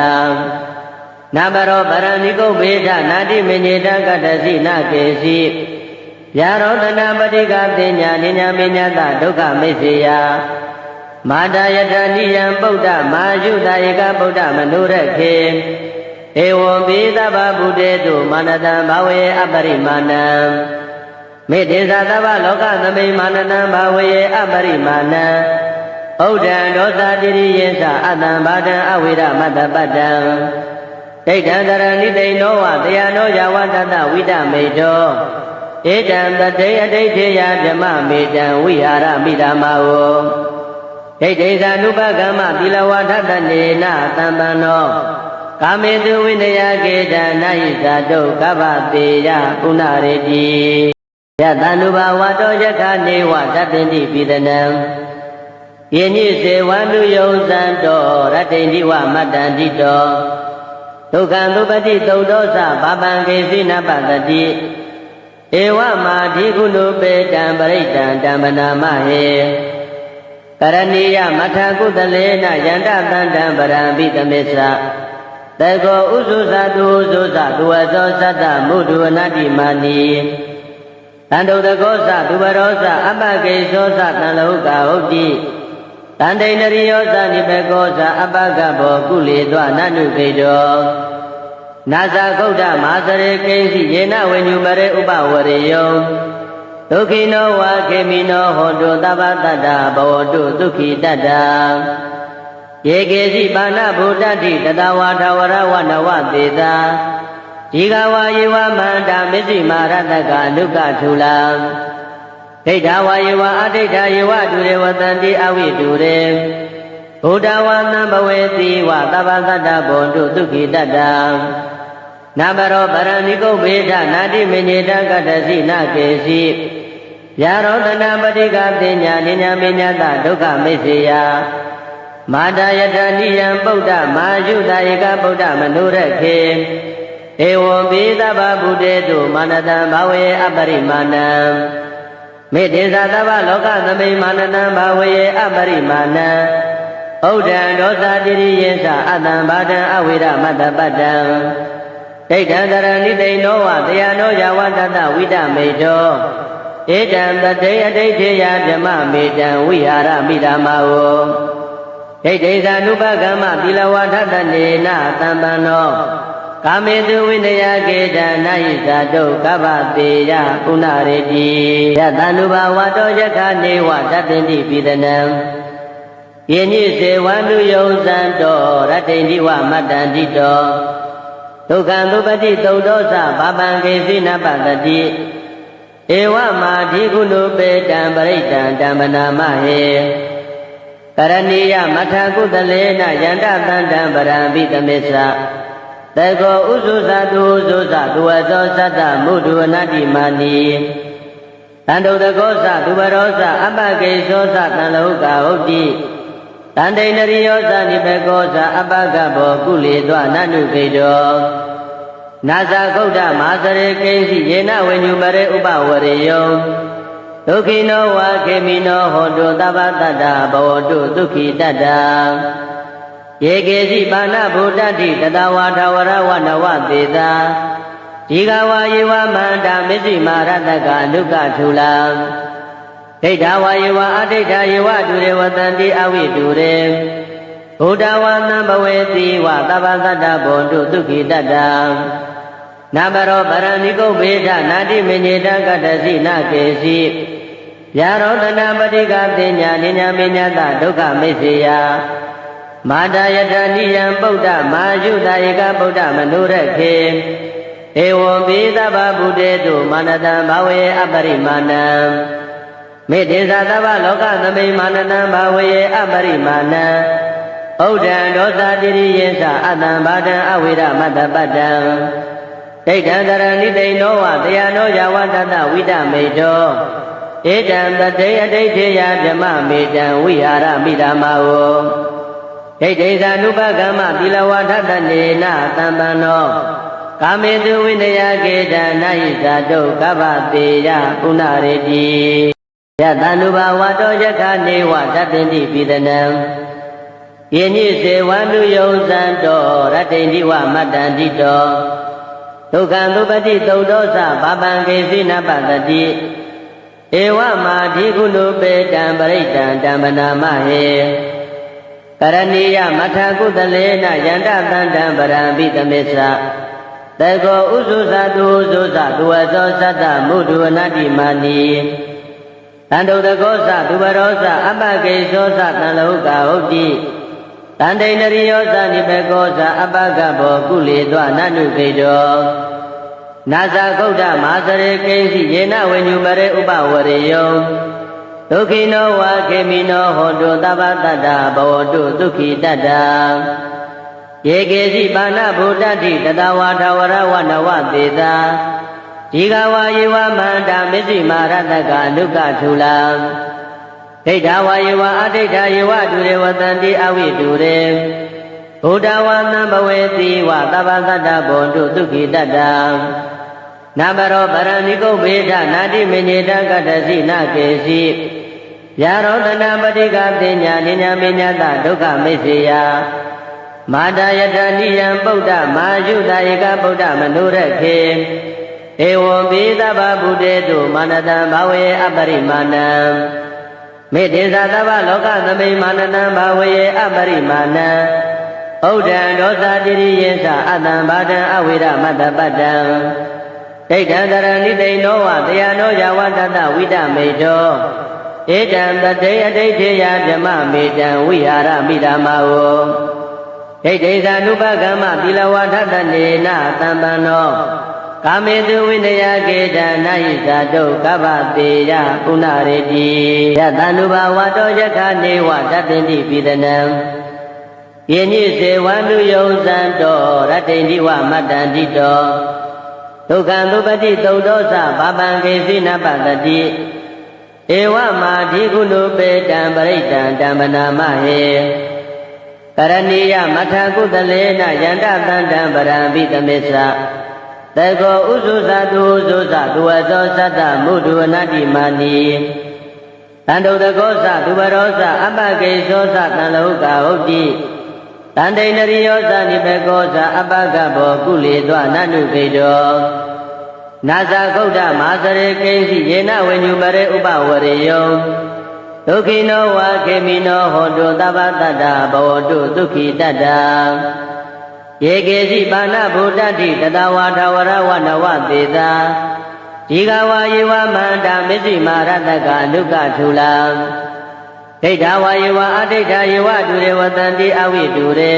နာဘရောပရဏိကုဗေဒနာတိမေညေတကတ္တစီနကေစီယာရောတနာပတိကတိညာနိညာမေညတဒုက္ခမိစ္ဆေယမာတာယတနိယံဗုဒ္ဓမာယုတာဧကဗုဒ္ဓမနုရခေဧဝံပိသဗ္ဗဗုတေတုမာနတံဘာဝေအပရိမာဏံမေတ္တေသသဗ္ဗလောကသမိမာနတံဘာဝေအပရိမာဏံဩဒံဒောသတိရိယေသအတံဘာဒံအဝိရမတ္တပတ္တံဒိဋ္ဌံတရဏိတိန်နောဝတယနောယဝတတဝိတမေတောဧတံတတေအဋိဋ္ဌေယဗြမမေတံဝိဟာရမိဓမ္မာဝဒိဋ္ဌိသာနုပကမ္မသီလဝါထတနေနသံပန္နောကာမေတုဝိနယကေတနာယိဇာတုကဗ္ဗတေယပုဏ္ဏရေတိယတနုဘဝတောယခနေဝတတ္တိပိဒနံယေညိစေဝန္တုယုံဇံတောရတ္တိဝမတ္တန္တိတောဒုက္ခံသုပတိသုတ်တောသဘာပံကေစိနပတတိဧဝမာဓိကုဏုပေတံပရိတံတံပနာမဟေကရဏီယမထကုတလေနယန္တတန္တံပရံပိတမေသတေကောဥစုသတုဥစုသသူဝသောသတ္တမုဒ္ဒဝနတိမာနီတန္တုတကောသသူဘရောသအပကေသောသတံလောကဟုတ်တိတန္တိန္ဒရိယောသနိဘေကောသအပကဘောကုလေသောနနုခေတောနာဇာဂုတ်တမဟာစရေကိဉ္စီယေနဝိညုမရေဥပဝရေယောဒုက္ခိနောဝါခေမိနောဟောတုသဗ္ဗတတ္တဘဝတုဒုက္ခိတတ္တယေကေစီပါဏဗုဒ္ဓတိတတဝါထဝရဝနဝသေတာဒီဃဝါယေဝမန္တာမစ္စည်းမာရတကအနုကထူလာဒိဋ္ဌဝါယေဝအဒိဋ္ဌယေဝတုရေဝတန္တိအဝိတုရေဘုဒ္ဓဝါသံဘဝေတိဝသဗ္ဗတတ္တဘောတုဒုက္ခိတတ္တနာဘရောပရဏိကုဗေဒနာတိမေညေတကတ္တစီနကေစီယာရောတနာပတိကတိညာနိညာမေညတဒုက္ခမိစ္ဆေယမာတာယတနိယံဗုဒ္ဓမာယုတာဧကဗုဒ္ဓမနုရခေဧဝံပိသဗ္ဗဗုတေတုမာနတံဘာဝေအပရိမာဏံမေတ္တေသသဗ္ဗလောကသမိမာနတံဘာဝေအပရိမာဏံဩဒံဒောသတိရိယေသအတံဘာဒံအဝိရမတ္တပတ္တံဒိဋ္ဌံတရဏိတိန်နောဝတယနောယဝတတဝိတမေတောဧတံတတေအဋိဋ္ဌေယဗြမမေတံဝိဟာရမိဓမ္မာဝဒိဋ္ဌိသာနုပကမ္မသီလဝါထတနေနသံပန္နောကာမေတုဝိနယကေတနာယိဇာတုကဗ္ဗတေယပုဏ္ဏရေတိယတနုဘဝတောယခနေဝတတ္တိပိဒနံယေညိစေဝန္တုယုံဇံတောရတ္တိဝမတ္တန္တိတောဒုက္ခံသုပတိသုတ်တောသဘာပံကေစိနပတတိဧဝမာဓိကုဏုပေတံပရိတံတံပနာမဟေ ကရဏီယမထကုသလေနယန္တသန္တံပရံပိသမစ္ဆတေကောဥစုသတုဥစုသသူဝသောသတ္တမုဒ္ဒဝနတိမာနီတန္တုတကောသသူဘရောသအပကေသောသတံလောကဟုတ်တိတန္တိန္ဒရိယောသနိဘေကောသအပကဘောကုလေသောနနုခေတောနာဇာကုဋ္ဌမဟာစရေကိဉ္စီယေနဝိညုမရေဥပဝရေယောဒုက္ခိနောဝါခေမိနောဟောတုသဗ္ဗတတ္တဘောတုဒုက္ခိတတ္တယေကေစီပါဏဗုဒ္ဓတိတတဝါထဝရဝနဝသေတာဒီဃဝါယေဝမန္တာမစ္စည်းမာရတကအနုကထူလာဒိဋ္ဌဝါယေဝအဒိဋ္ဌယေဝဒုရေဝတံတိအဝိတုရေဘုဒ္ဓဝါသံဘဝေတိဝသဗ္ဗတတ္တဘောတုဒုက္ခိတတ္တနာမရောပရဏိကုဗ္ဗေဒနာတိမေညေတကတ္တစီနကေစီယာရောတနာပတိကတိညာနိညာမေညတဒုက္ခမိစ္ဆေယမာတာယတနိယံဗုဒ္ဓမာယုတဧကဗုဒ္ဓမနုရခေဧဝံပိသဗ္ဗဗုတေတုမာနတံဘာဝေအပရိမာဏံမေတ္တေသသဗ္ဗလောကသမိမာနတံဘာဝေအပရိမာဏံဩဒံဒောသတိရိယေသအတံဘာဒံအဝိရမတ္တပတ္တံဒိဋ္ဌံတရဏိတိနောဝတယနောယဝတတဝိတမေတောဧတံတတေအဋိဋ္ဌေယဗြမမေတံဝိဟာရမိဓမ္မာဝဒိဋ္ဌိသာနုပကမ္မသီလဝါထတနေနသံပန္နောကာမေတုဝိနယကေတံနာဟိဇာတုကဗ္ဗတေယပုဏ္ဏရေတိယတန္တုဘဝတောယခနေဝတတ္တိပိဒနံယေညိစေဝနုယုံဇံတောရတ္တိန္တိဝမတ္တန္တိတောဒုက္ခံသုပတိသုတ်သောသဘာပံကေစိနပတတိဧဝမာဓိကုဏုပေတံပရိတံတမ္ပနာမဟေကရဏီယမထကုသလေနယန္တသန္တံပရံပိသမစ္ဆတေကောဥစုသတုဥစုသသူဝသောသတ္တမုဒ္ဒဝနတိမာနီတန္တုတကောသသူဘရောသအပကေသောသတံလောကဟုတ်တိတန္တိန္ဒရိယောသနိဘေကောသအပကဘောကုလေသောနနုခေတောနာဇာကုဋ္ဌမဟာစရေကိဉ္စီယေနဝိညုမရေဥပဝရေယောဒုက္ခိနောဝါခေမိနောဟောတုသဗ္ဗတတ္တဘောတုဒုက္ခိတတ္တယေကေစီပါဏဗုဒ္ဓတိတတဝါထဝရဝနဝသေတာဒီဃဝါယေဝမန္တာမစ္စည်းမာရတကအနုကထူလာဒိဋ္ဌဝါယေဝအဒိဋ္ဌယေဝဒုရေဝတံတိအဝိတုရေဘုဒ္ဓဝါသံဘဝေတိဝသဗ္ဗတတ္တဘောတုဒုက္ခိတတ္တနာမရောပရဏိကုဗ္ဗေဒနာတိမေညေတကတ္တစီနကေစီယာရောတနာပတိကတိညာနိညာမေညတဒုက္ခမိစ္ဆေယမာတာယတနိယံဗုဒ္ဓမာယုတဧကဗုဒ္ဓမနုရခေဧဝံပိသဗ္ဗဗုတေတုမာနတံဘာဝေအပရိမာဏံမေတ္တေသသဗ္ဗလောကသမိမာနတံဘာဝေအပရိမာဏံဩဒံဒောသတိရိယေသအတံဘာဒံအဝိရမတ္တပတ္တံဒိဋ္ဌံတရဏိတိနောဝတယနောယဝတတဝိတမေတောဧတံတတေအဋိဋ္ဌေယဗြမမေတံဝိဟာရမိဓမ္မာဝဒိဋ္ဌိသာနုပကမ္မသီလဝါထတနေနသံပန္နောကာမေတုဝိနယကေတံနာဟိဇာတုကဗ္ဗတေယပုဏ္ဏရေတိယတန္တုဘဝတောယခနေဝတတ္တိပိဒနံယေညိစေဝနုယုံဇံတောရတ္တိန္တိဝမတ္တန္တိတောဒုက္ခံသုပတိသုတ်သောသဘာပံကေစိနပတတိဧဝမာဓိကုဏုပေတံပရိတံတမ္ပနာမဟေကရဏီယမထကုသလေနယန္တသန္တံပရံပိသမစ္ဆတေကောဥစုသတုဥစုသသူဝသောသတ္တမုဒ္ဒဝနတိမာနီတန္တုတကောသသူဘရောသအပကေသောသတံလောကဟုတ်တိတန္တိန္ဒရိယောသနိဘေကောသအပကဘောကုလေသောနနုခေတောနာဇာကုဋ္ဌမဟာစရေကိဉ္စီယေနဝိညုမရေဥပဝရေယောဒုက္ခိနောဝါခေမိနောဟောတုသဗ္ဗတတ္တဘောတုဒုက္ခိတတ္တယေကေစီပါဏဗုဒ္ဓတိတတဝါထဝရဝနဝသေတာဒီဃဝါယေဝမန္တာမစ္စည်းမာရတကအနုကထူလာဒိဋ္ဌဝါယေဝအဒိဋ္ဌယေဝဒုရေဝတံတိအဝိတုရေ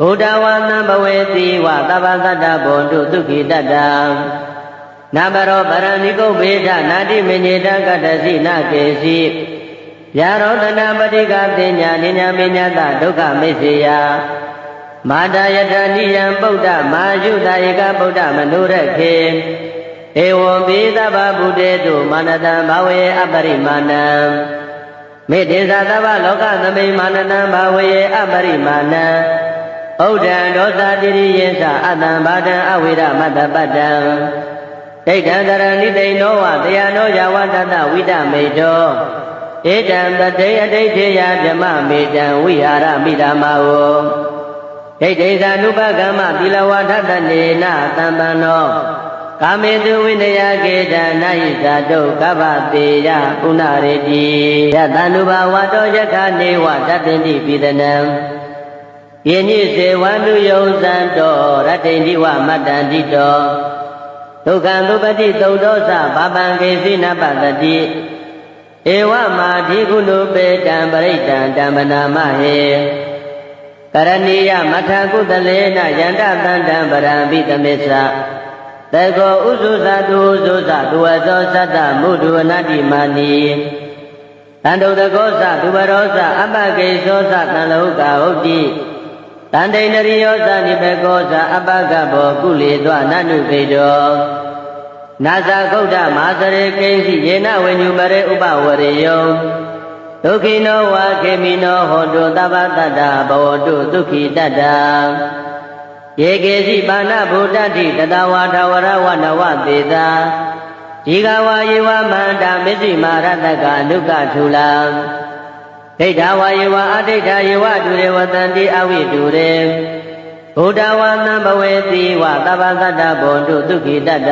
ဘုဒ္ဓဝါသံဘဝေတိဝသဗ္ဗတတ္တဘောတုဒုက္ခိတတ္တနာမရောပရဏိကုဗ္ဗေဒနာတိမေညေတကတ္တစီနကေစီ ယာရောတနာပတိကတင်ညာနိညာမိညာတဒုက္ခမိစ္ဆေယမာတာယတနိယံဗုဒ္ဓမာယုတာဧကဗုဒ္ဓမနုရခေဧဝံပိသဗ္ဗဗုတေတုမာနတံဘာဝေအပရိမာဏံမေတ္တေသသဗ္ဗလောကသမိမာနတံဘာဝေအပရိမာဏံဩဒံဒောသတိရိယေသအတံဘာဒံအဝိရမတ္တပတ္တံဒိဋ္ဌံတရဏိတိနောဝတယနောယဝတတဝိတမေတောဧတံတတေအဋိဋ္ဌေယဗြမမေတံဝိဟာရမိဓမ္မာဝဒိဋ္ဌိသာနုပကမ္မသီလဝါထတနေနသံပန္နောကာမေတုဝိနယကေတနာဟိဇာတုကဗ္ဗတေယပုဏ္ဏရေတိယတန္တုဘဝတောယခနေဝတတ္တိပိတနံယေနိစေဝန္တုယုံဇံတောရတ္တိဝမတ္တန္တိတောဒုက္ခံသုပတိသုဒ္ဓောသဘာပံကေစိနပတတိဧဝမာဓိကုဏုပေတံပရိတံဓမ္မနာမဟေကရဏီယမထကုတလေနယန္တသန္တံပရံပိတမေသတေကောဥစုသတုဥစုသတုဝသောသတ္တမုဒုဝနတိမာနီတန္တုတကောသသူဘရောသအပကေသောသတံလောကဟုတ်တိတန္တိနရိယောသနိဘေကောသအပကဘောကုလေသောနနုခေတောနာဇာဂௌဒမာစရေကိဉ္စီယေနဝိညုပရေဥပဝရေယောဒုက္ခိနောဝါခေမိနောဟောတုသဗ္ဗတတ္တဘဝတုဒုက္ခိတတ္တယေကေစီပါဏဗုဒ္ဓတိတတဝါထဝရဝနဝသေတာဇီဃဝါယေဝမန္တာမစ္စိမာရတကအနုကထုလံဒိဋ္ဌဝါယေဝအဒိဋ္ဌယေဝဒုရေဝတန္တိအဝိဒုရေဘုဒ္ဓဝါသံဘဝေတိဝသဗ္ဗတတ္တဘောတုဒုက္ခိတတ္တ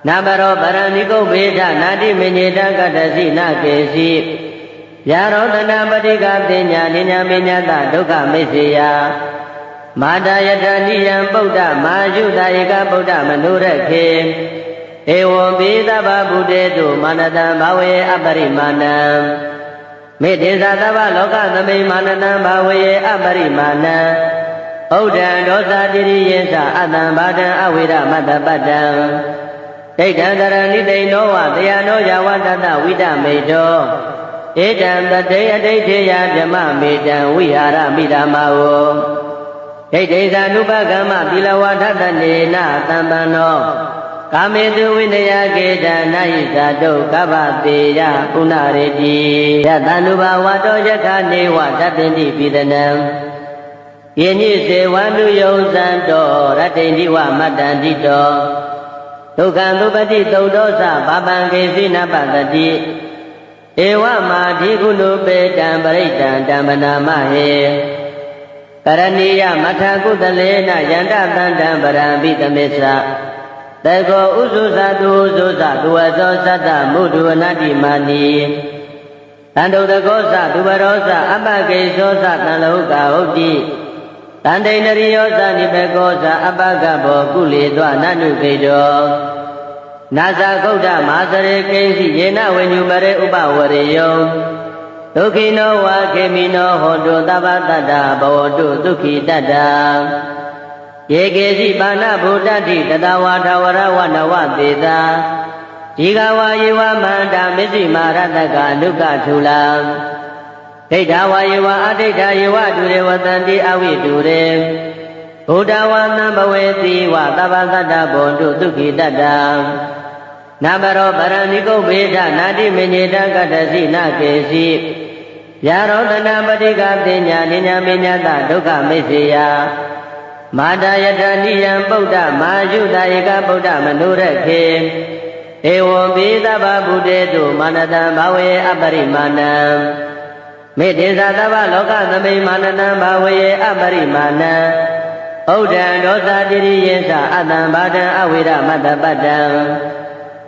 နာဘရောပရဏိကုဗ္ဗေဒနာတိမညေတကတ္တစီနကေစီယာရောတနာပတိကတင်ညာနိညာမိညာတဒုက္ခမိစ္ဆေယမာတာယတနိယံဗုဒ္ဓမာယုတာဧကဗုဒ္ဓမနုရခေဧဝံပိသဗ္ဗဗုတေတုမာနတံဘာဝေအပရိမာဏံမေတ္တေသသဗ္ဗလောကသမိမာနတံဘာဝေအပရိမာဏံဩဒံဒောသတိရိယေသအတံဘာဒံအဝိရမတ္တပတ္တံဒိဋ္ဌံတရဏိတိနောဝတယနောယဝတတဝိတမေတောဧတံတတေအဋိဋ္ဌေယဗြမမေတံဝိဟာရမိဓမ္မာဝဒိဋ္ဌိသာနုပကမ္မသီလဝါထတနေနသံပန္နောကာမေတုဝိနယကေတနာဟိဇာတုကဗ္ဗတေယပုဏ္ဏရေတိယတန္တုဘဝတောယခနေဝတတ္တိပိတနံယေနိစေဝန္တုယုံဇံတောရတ္တိဝမတ္တန္တိတောဒုက္ခံသုပတိသုဒ္ဓောသဘာပံကေစိနပတတိဧဝမာဓိကုဏုပေတံပရိတံဓမ္မနာမဟေကရဏီယမထကုတလေနယန္တသန္တံပရံပိတမေသတေကောဥစုသတုဥစုသသူဝသောသတ္တမုဒုဝနတိမာနီတန္တုတကောသသူဘရောသအပကေသောသတံလောကဟုတ်တိတန္တိနရိယောသနိဘေကောသအပကဘောကုလေသောနနုခေတောနာဇာဂௌဒမာစရေကိဉ္စီယေနဝိညုပရေဥပဝရေယောဒုက္ခိနောဝါခေမိနောဟောတုသဗ္ဗတတ္တဘဝတုဒုက္ခိတတ္တယေကေစီပါဏဗုဒ္ဓတိတတဝါထဝရဝနဝသေတာဇီဃဝါယေဝမန္တာမစ္စိမာရတကအနုကထုလံဒိဋ္ဌဝါယေဝအဒိဋ္ဌယေဝဒုရေဝတန္တိအဝိဒုရေဘုဒ္ဓဝါသံဘဝေတိဝသဗ္ဗတတ္တဘောတုဒုက္ခိတတ္တနာဘရောပရဏိကုဗ္ဗေဒနာတိမညေတကတ္တစီနကေစီယာရောတနာပတိကတင်ညာနိညာမိညာတဒုက္ခမိစ္ဆေယမာတာယတနိယံဗုဒ္ဓမာယုတာဧကဗုဒ္ဓမနုရခေဧဝံပိသဗ္ဗဗုတေတုမာနတံဘာဝေအပရိမာဏံမေတ္တေသသဗ္ဗလောကသမိမာနတံဘာဝေအပရိမာဏံဩဒံဒောသတိရိယေသအတံဘာဒံအဝိရမတ္တပတ္တံ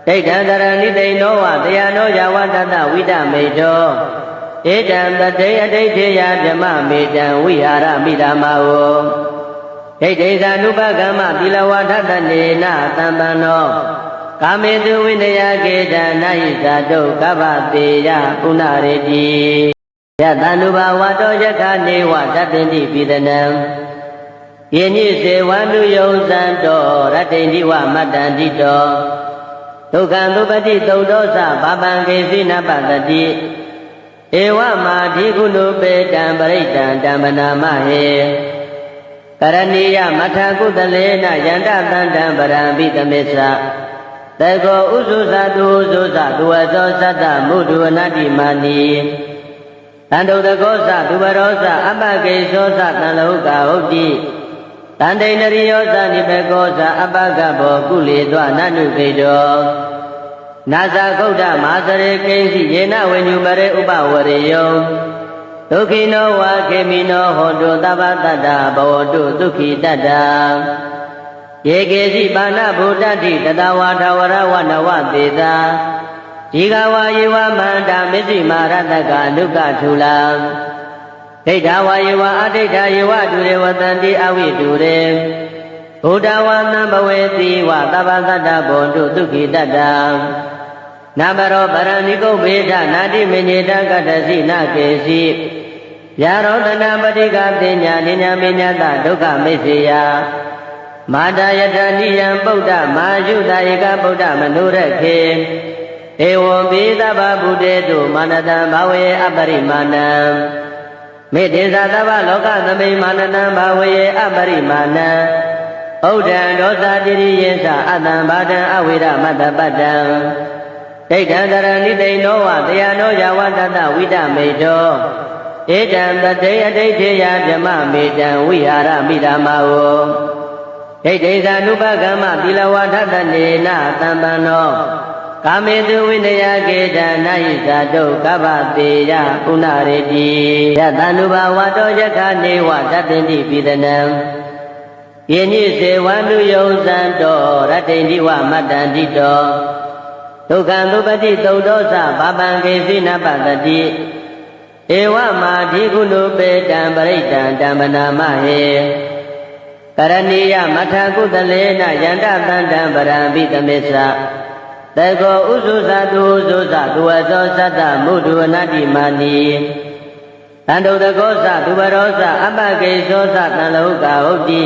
ဒိဋ္ဌံတရဏိတိနောဝတယနောယဝတတဝိတမေတောဧတံတတေအဋိဋ္ဌေယဗြမမေတံဝိဟာရမိဓမ္မာဝဒိဋ္ဌိသာနုပကမ္မသီလဝါထတနေနသံပန္နောကာမေတုဝိနယကေတနာဟိဇာတုကဗ္ဗတေယပုဏ္ဏရေတိယတန္တုဘဝတောယခနေဝတတ္တိပိတနံယေနိစေဝန္တုယုံဇံတောရတ္တိဝမတ္တန္တိတောဒုက္ခံသုပတိသုဒ္ဓောသဘာပံကေစိနပတတိဧ ဧဝမာဓိကုဏုပေတံပရိတံဓမ္မနာမဟေကရဏီယမထကုသလေနယန္တသန္တံပရံပိတမေသတေကောဥစုသတုဥစုသသူဝသောသတ္တမုဒုဝနတိမာနီတန္တုတကောသသူဘရောသအပကေသောသတံလောကဟုတ်တိတန္တိနရိယောသနိဘေကောသအပကဘောကုလေသောနနုခေတောနာဇာဂௌဒမာစရေကိဉ္စီယေနဝိညုပရေဥပဝရေယောဒုက္ခိနောဝါခေမိနောဟောတုသဗ္ဗတတ္တဘဝတုဒုက္ခိတတ္တယေကေစီပါဏဗုဒ္ဓတိတတဝါထဝရဝနဝသေတာဒီဃဝါယေဝမန္တာမစ္စိမာရတကအနုကထုလံဒိဋ္ဌဝါယေဝအဒိဋ္ဌယေဝဒုရေဝတန္တိအဝိတုရေဘုဒ္ဓဝါသံဘဝေတိဝသဗ္ဗတတ္တဘောတုဒုက္ခိတတ္တနာမရောပရဏိကုဗ္ဗေဒနာတိမညေတကတ္တစီနကေစီယာရောတနာပတိကပညာနိညာမညတဒုက္ခမိစ္ဆေယမာတာယတနိယံပုဒ္ဓမာယုတဧကဗုဒ္ဓမနုရခေဧဝံပိသဗ္ဗဗုတေတုမာနတံဘာဝေအပရိမာဏံမေတ္တေသသဗ္ဗလောကသမိမာနတံဘာဝေအပရိမာဏံဩဒံဒောသတိရိယေသအတံဘာဒံအဝိရမတ္တပတ္တံဒိဋ္ဌံတရဏိတိနောဝတယနောယဝတတဝိတမေတောဧတံတတေအဋိဋ္ဌေယဓမ္မမေတံဝိဟာရမိဓမ္မာဝဒိဋ္ဌိသ ानु ပကမ္မသီလဝါထတနေနသံပန္နောကာမေတုဝိနယကေတနာယိဇာတုကဗ္ဗတေယပုဏ္ဏရေတိယတ ानु ဘဝတောယခနေဝတပ္ပိတိပိဒနံယညိစေဝ ानु ယုံဇံတောရတ္တိန္ဒီဝမတ္တန္တိတောဒုက္ခံသုပတိသုတ်တောသဘာပံကေစိနပတတိဧဝမာဓိကုဏုပေတံပရိတံဓမ္မနာမဟေကရဏီယမထကုသလေနယန္တသန္တံပရံပိတမေသတေကောဥစုသတုဥစုသသူဝသောသတ္တမုဒုဝနတိမာနီတန္တုတကောသသူဘရောသအပကေသောသတံလောကဟုတ်တိ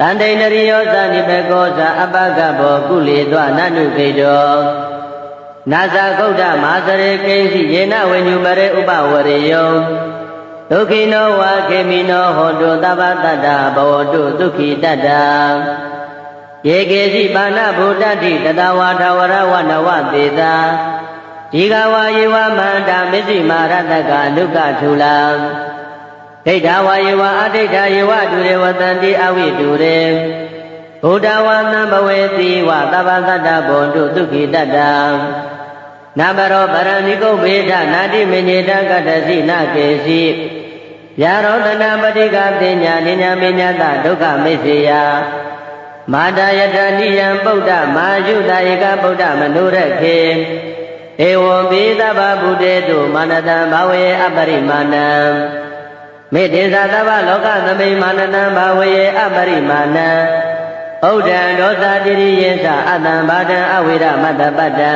တန္တိနရိယောသနိဘေကောသအပကဘောကုလေသောနနုခေတောနာဇာဂௌဒမာစရေကိဉ္စီယေနဝိညုပရေဥပဝရေယောဒုက္ခိနောဝါခေမိနောဟောတုသဗ္ဗတတ္တဘဝတုဒုက္ခိတတ္တယေကေစီပါဏဗုဒ္ဓတိတတဝါထဝရဝနဝသေတာဒီဃဝါယေဝမန္တာမစ္စိမာရတကအနုကထုလံဒိဋ္ဌဝါယေဝအဒိဋ္ဌယေဝဒုရေဝတန္တိအဝိတုရေဘုဒ္ဓဝါသံဘဝေတိဝသဗ္ဗတတ္တဘောတုဒုက္ခိတတ္တနာမရောပရဏိကုဗ္ဗေဒနာတိမညေတကတ္တစီနကေစီယာရောတနာပတိကပညာနိညာမညတဒုက္ခမိစ္ဆေယမာတာယတနိယံပုဒ္ဓမာယုတဧကဗုဒ္ဓမနုရခေဧဝံပိသဗ္ဗဗုတေတုမာနတံဘာဝေအပရိမာဏံမေတ္တေသသဗ္ဗလောကသမိမာနတံဘာဝေအပရိမာဏံဩဒံဒောသတိရိယေသအတံဘာဒံအဝိရမတ္တပတ္တံ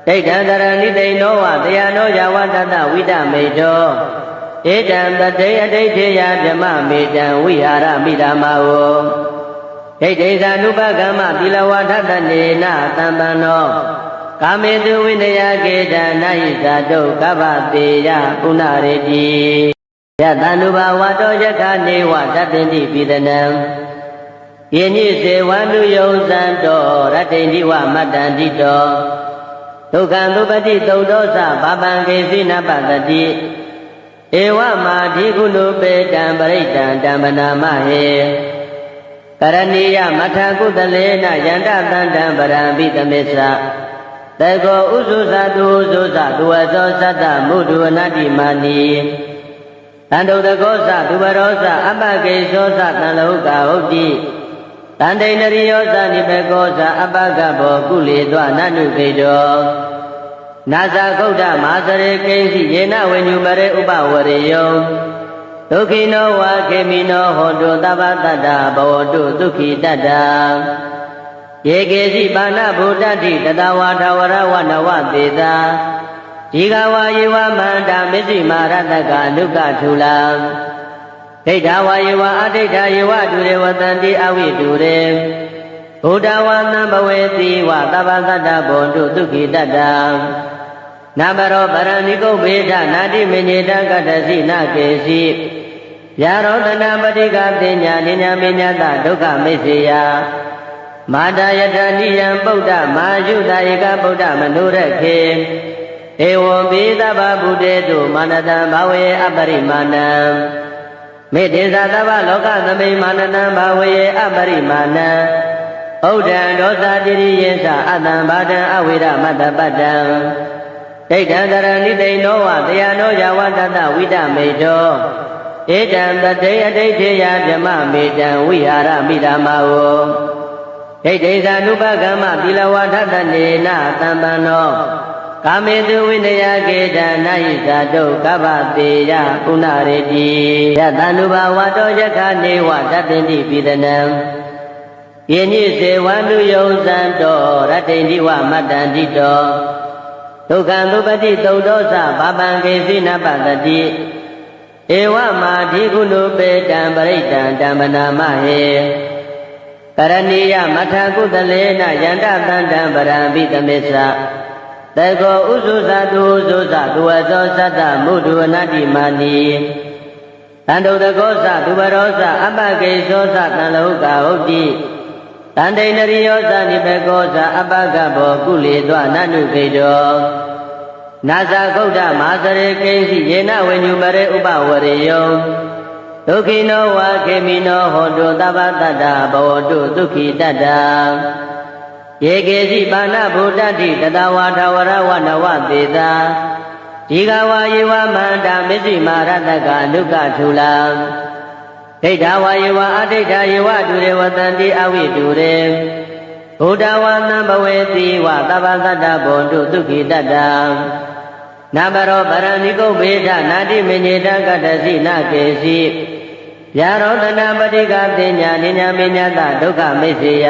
ဒိဋ္ဌံတရဏိတိနောဝတယနောယဝတတဝိတမေတောဧတံတတေအဋိဋ္ဌေယဓမ္မမေတံဝိဟာရမိဓမ္မာဝဒိဋ္ဌိသ ानु ပကမ္မသီလဝါထတနေနသံပန္နောကာမေတုဝိနယကေတနာယိဇာတုကဗ္ဗတေယပုဏ္ဏရေတိယတ ानु ဘဝတောယခနေဝတပ္ပိတိပိဒနံယညိစေဝ ानु ယုံဇံတောရတ္တိန္ဒီဝမတ္တန္တိတောဒုက္ခံသုပတိသုတ်တောသဘာပံကေစိနပတတိဧဝမာဓိကုဏုပေတံပရိတံဓမ္မနာမဟေကရဏီယမထကုသလေနယန္တသန္တံပရံပိတမေသတေကောဥစုသတုဥစုသသူဝသောသတ္တမုဒုဝနတိမာနီတန္တုတကောသသူဘရောသအပကေသောသတံလောကဟုတ်တိတန္တိနရိယောသနိဘေကောသအပကဘောကုလေသောနနုခေတောနာဇာဂௌဒမာစရေကိဉ္စီယေနဝိညုပရေဥပဝရေယောဒုက္ခိနောဝါခေမိနောဟောတုသဗ္ဗတတ္တဘဝတုဒုက္ခိတတ္တယေကေစီပါဏဗုဒ္ဓတိတတဝါထဝရဝနဝသေတာဒီဃဝါယေဝမန္တာမစ္စိမာရတကအနုကထုလံဒိဋ္ဌဝါယေဝအဒိဋ္ဌယေဝဒုရေဝတန္တိအဝိတုရေဘုဒ္ဓဝါသံဘဝေတိဝသဗ္ဗတတ္တဘောတုဒုက္ခိတတ္တ နာဘရောပရဏိကုဗ္ဗေဒနာတိမညေတကတ္တစီနာကေစီယာရောတနာပတိကပညာနိညာမညတဒုက္ခမိစ္ဆေယမာတာယတနိယံပုဒ္ဓမာယုတာဧကဗုဒ္ဓမနုရခေဧဝံပိသဗ္ဗဗုတေတုမာနတံဘာဝေအပရိမာဏံမေတ္တေသသဗ္ဗလောကသမိမာနတံဘာဝေအပရိမာဏံဩဒံဒောသတိရိယေသအတံဘာဒံအဝိရမတ္တပတ္တံဒိဋ္ဌံတရဏိတိနောဝတရားနောယဝတတဝိတမေတောဧတံတတေအဋိဋ္ဌေယဓမ္မမေတံဝိဟာရမိဓမ္မာဝဒိဋ္ဌိသာနုပကမ္မသီလဝါထတနေနသံပန္နောကာမေတုဝိနယကေတနာယိဇာတုကဗ္ဗတေယပုဏ္ဏရေတိယတန္တုဘဝတောယခနေဝတပ္ပိတိပိဒနံယညိစေဝန္တုယုံဇံတောရတ္တိန္တိဝမတ္တန္တိတောဒုက္ခံသုပတိသုတ်တောသဘာပံကေစိနပတတိဧဝမာဓိကုဏုပေတံပရိတံတမ္ပနာမဟေကရဏီယမထကုတလေနယန္တတန္တံပရံပိတမေသတေကောဥစုသတုဥစုသသူဝသောသတ္တမုဒ္ဒဝနတိမာနီတန္တုတကောသသူဘရောသအပကေသောသတံလောကဟုတ်တိတန္တိန္ဒရိယောသနိဘေကောသအပကဘောကုလေသောနနုခေတောနာဇာကုဋ္ဌမဟာစရေကိဉ္စီယေနဝိညုမရေဥပဝရေယောဒုက္ခိနောဝါခေမိနောဟောတုသဗ္ဗတတ္တဘဝတုဒုက္ခိတတ္တယေကေစီပါဏဗုဒ္ဓတိတတဝါထဝရဝနဝသေတာဒီဃဝါယေဝမန္တာမစ္စည်းမာရတကအနုကထူလာဒိဋ္ဌဝါယေဝအဒိဋ္ဌယေဝတုရေဝတန္တိအဝိတုရေဘုဒ္ဓဝါသံဘဝေတိဝသဗ္ဗတတ္တဘောတုဒုက္ခိတတ္တနာဘရောပရဏိကုဗ္ဗေဒနာတိမညေတကတ္တစီနာကေစီယာရောတနာပတိကပညာနိညာမညတဒုက္ခမိစ္ဆေယ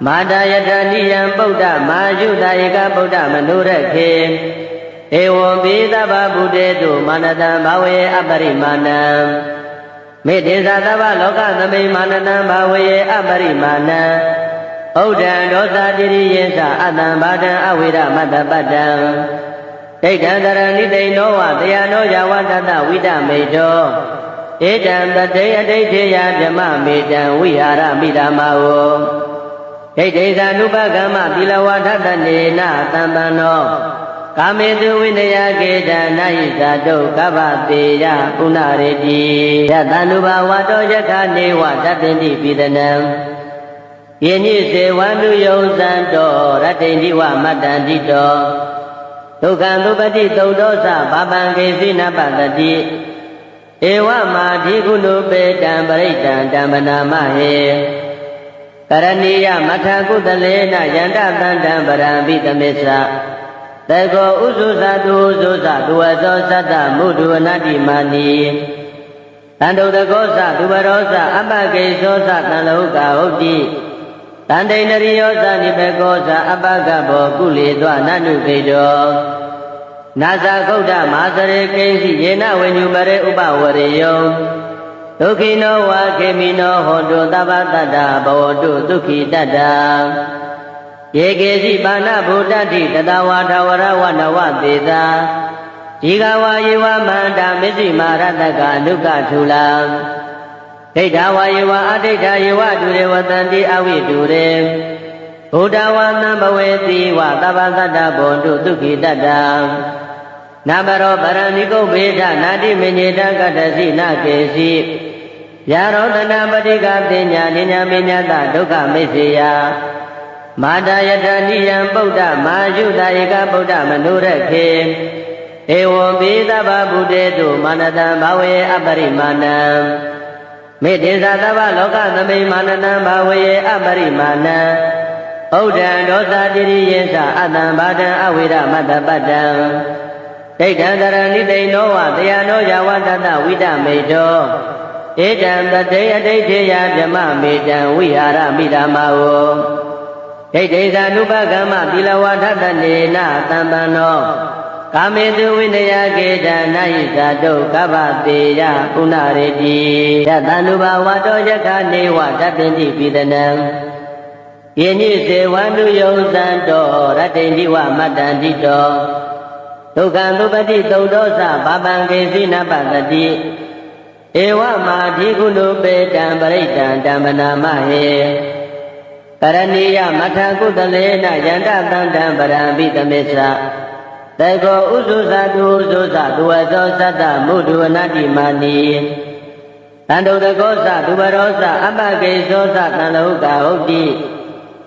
မာတာယတနိယံပုဒ္ဓမာယုတာဧကဗုဒ္ဓမနုရခေဧဝံပိသဗ္ဗဗုတေတုမာနတံဘာဝေအပရိမာဏံမေတ္တေသသဗ္ဗလောကသမိမာနတံဘာဝေအပရိမာဏံဩဒံဒောသတိရိယေသအတံဘာဒံအဝိရမတ္တပတ္တံဒိဋ္ဌံတရဏိတိနောဝတရားနောယဝတတဝိတမေတောဧတံတတေအဋိဋ္ဌေယဓမ္မမေတံဝိဟာရမိဓမ္မာဝဒိဋ္ဌိသာနုပကမ္မသီလဝါထတနေနသံပန္နောကာမေတုဝိနယကေတနာယိဇာတုကဗ္ဗတေယပုဏ္ဏရေတိယတန္တုဘဝတောယခနေဝတပ္ပိတိပိဒနံယညိစေဝန္တုယုံဇံတောရတ္တိန္တိဝမတ္တန္တိတောဒုက္ခံသုပတိသုတ်တောသဘာပံကေစိနပတတိဧဝမာဓိကုဏုပေတံပရိတံတမ္ပနာမဟေကရဏီယမထကုတလေနယန္တတန္တံပရံပိတမေသတေကောဥစုသတုဥစုသသူဝသောသတ္တမုဒ္ဒဝနတိမာနီတန္တုတကောသသူဘရောသအပကေသောသတံလောကဟုတ်တိတန္တိန္ဒရိယောသနိဘေကောသအပကဘောကုလေသောနနုခေတောနာဇာကုဋ္ဌမဟာစရေကိဉ္စီယေနဝိညုမရေဥပဝရေယောဒုက္ခိနောဝါခေမိနောဟောတုသဗ္ဗတတ္တဘဝတုဒုက္ခိတတ္တယေကေစီပါဏဗုဒ္ဓတိတတဝါထဝရဝနဝသေတာဒီဃဝါယေဝမန္တာမစ္စည်းမာရတကအနုကထူလာဒိဋ္ဌဝါယေဝအဒိဋ္ဌယေဝတုရေဝတန္တိအဝိတုရေဘုဒ္ဓဝါသံဘဝေတိဝသဗ္ဗတတ္တဘောတုဒုက္ခိတတ္တနာဘရောပရဏိကုဗ္ဗေဒနာတိမညေတကတ္တစီနာကေစီယာရောတနာပတိကပညာနိညာမညတဒုက္ခမိစ္ဆေယမာတာယတနိယံပုဒ္ဓမာယုတာဧကဗုဒ္ဓမနုရခေဧဝံပိသဗ္ဗဗုတေတုမာနတံဘာဝေအပရိမာဏံမေတ္တေသသဗ္ဗလောကသမိမာနတံဘာဝေအပရိမာဏံဩဒံဒောသတိရိယေသအတံဘာဒံအဝိရမတ္တပတ္တံဒိဋ္ဌံတရဏိတိနောဝတရားနောယဝတတဝိတမေတောဧတံတတေအဋိဋ္ဌေယဓမ္မမေတံဝိဟာရမိဓမ္မာဝဒိဋ္ဌိသာနုပကမ္မသီလဝါထတနေနသံပန္နောကာမေတုဝိနယကေတနာယိဇာတုကဗ္ဗတေယပုဏ္ဏရေတိယတန္တုဘဝတောယခနေဝတပ္ပိတိပိဒနံယညိစေဝန္တုယုံဇံတောရတ္တိန္တိဝမတ္တန္တိတော ဒုက္ခံသုပတိသုတ်တော်စဘာပံကေစီနပတတိဧဝမာဓိကုဏုပေတံပရိတံဓမ္မနာမဟေကရဏီယမထကုတလေနယန္တတန္တံပရံပိတမေသတေကောဥစုသတုဥစုသဒုဝသောသတ္တမုဒုဝနတိမာနီတန္တုတကောသဒုဝရောသအပကေသောသတန်လောကဟုတ်တိ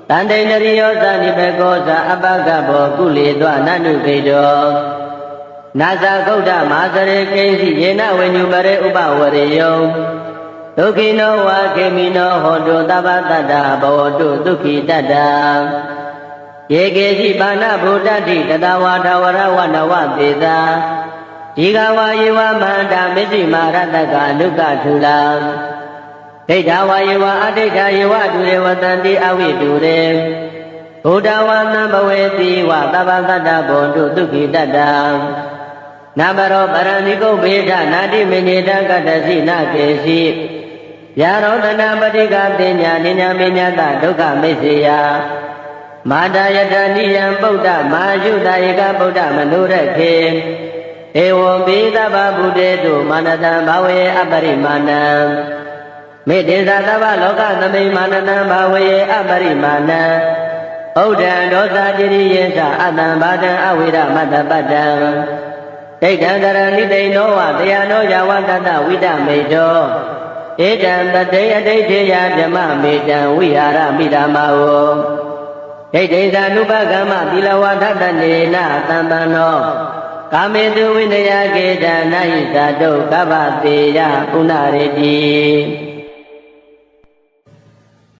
တန္တေနရိယောသနိဘေကောသအပကဘောကုလေသောနန္တုခေတောနာဇာဂௌဒမာစရေကိဉ္စီယေနဝိညုပရေဥပဝရေယောဒုက္ခိနောဝါခေမိနောဟောတုသဗ္ဗတတ္တဘဝတုဒုက္ခိတတ္တယေကေစီပါဏဗုဒ္ဓတိတတဝါထဝရဝနဝသေသာဒီဃဝါယေဝမန္တာမစ္စည်းမာရတကအနုကထူလာဒိဋ္ဌဝါယေဝအဒိဋ္ဌယေဝဒုရေဝတန္တိအဝိတုရေဘုဒ္ဓဝါသံဘဝေတိဝသဗ္ဗတတ္တဘောတုဒုက္ခိတတ္တနာမရောပရဏိကုဗေဒနာတိမေနေတကတ္တစီနကေစီယာရောတနာပတိကတင်ညာနိညာမေညာတဒုက္ခမိစ္ဆေယမာတယတနိယံပုဒ္ဓမာယုတဧကဗုဒ္ဓမနုရခေဧဝံပိသဗ္ဗဗုတေတုမာနတံဘာဝေအပရိမာဏံမေတ္တေသသဗ္ဗလောကသမိမာနတံဘာဝေအပရိမာဏံဩဒံဒောသတိရိယေသအတံဘာတံအဝိရမတ္တပတ္တံဒိဋ္ဌံကရဏိတိနောဝတယနောယဝတတဝိတမေတောဧတံတတေအဋိဋ္ဌေယဓမ္မမေတံဝိဟာရမိဓမ္မာဝဒိဋ္ဌိသ ानु ပကမ္မသီလဝါဒတနေနသံပန္နောကာမေတုဝိနယကေတနာဟိသတုကဗ္ဗတေယပုဏ္ဏရေတိ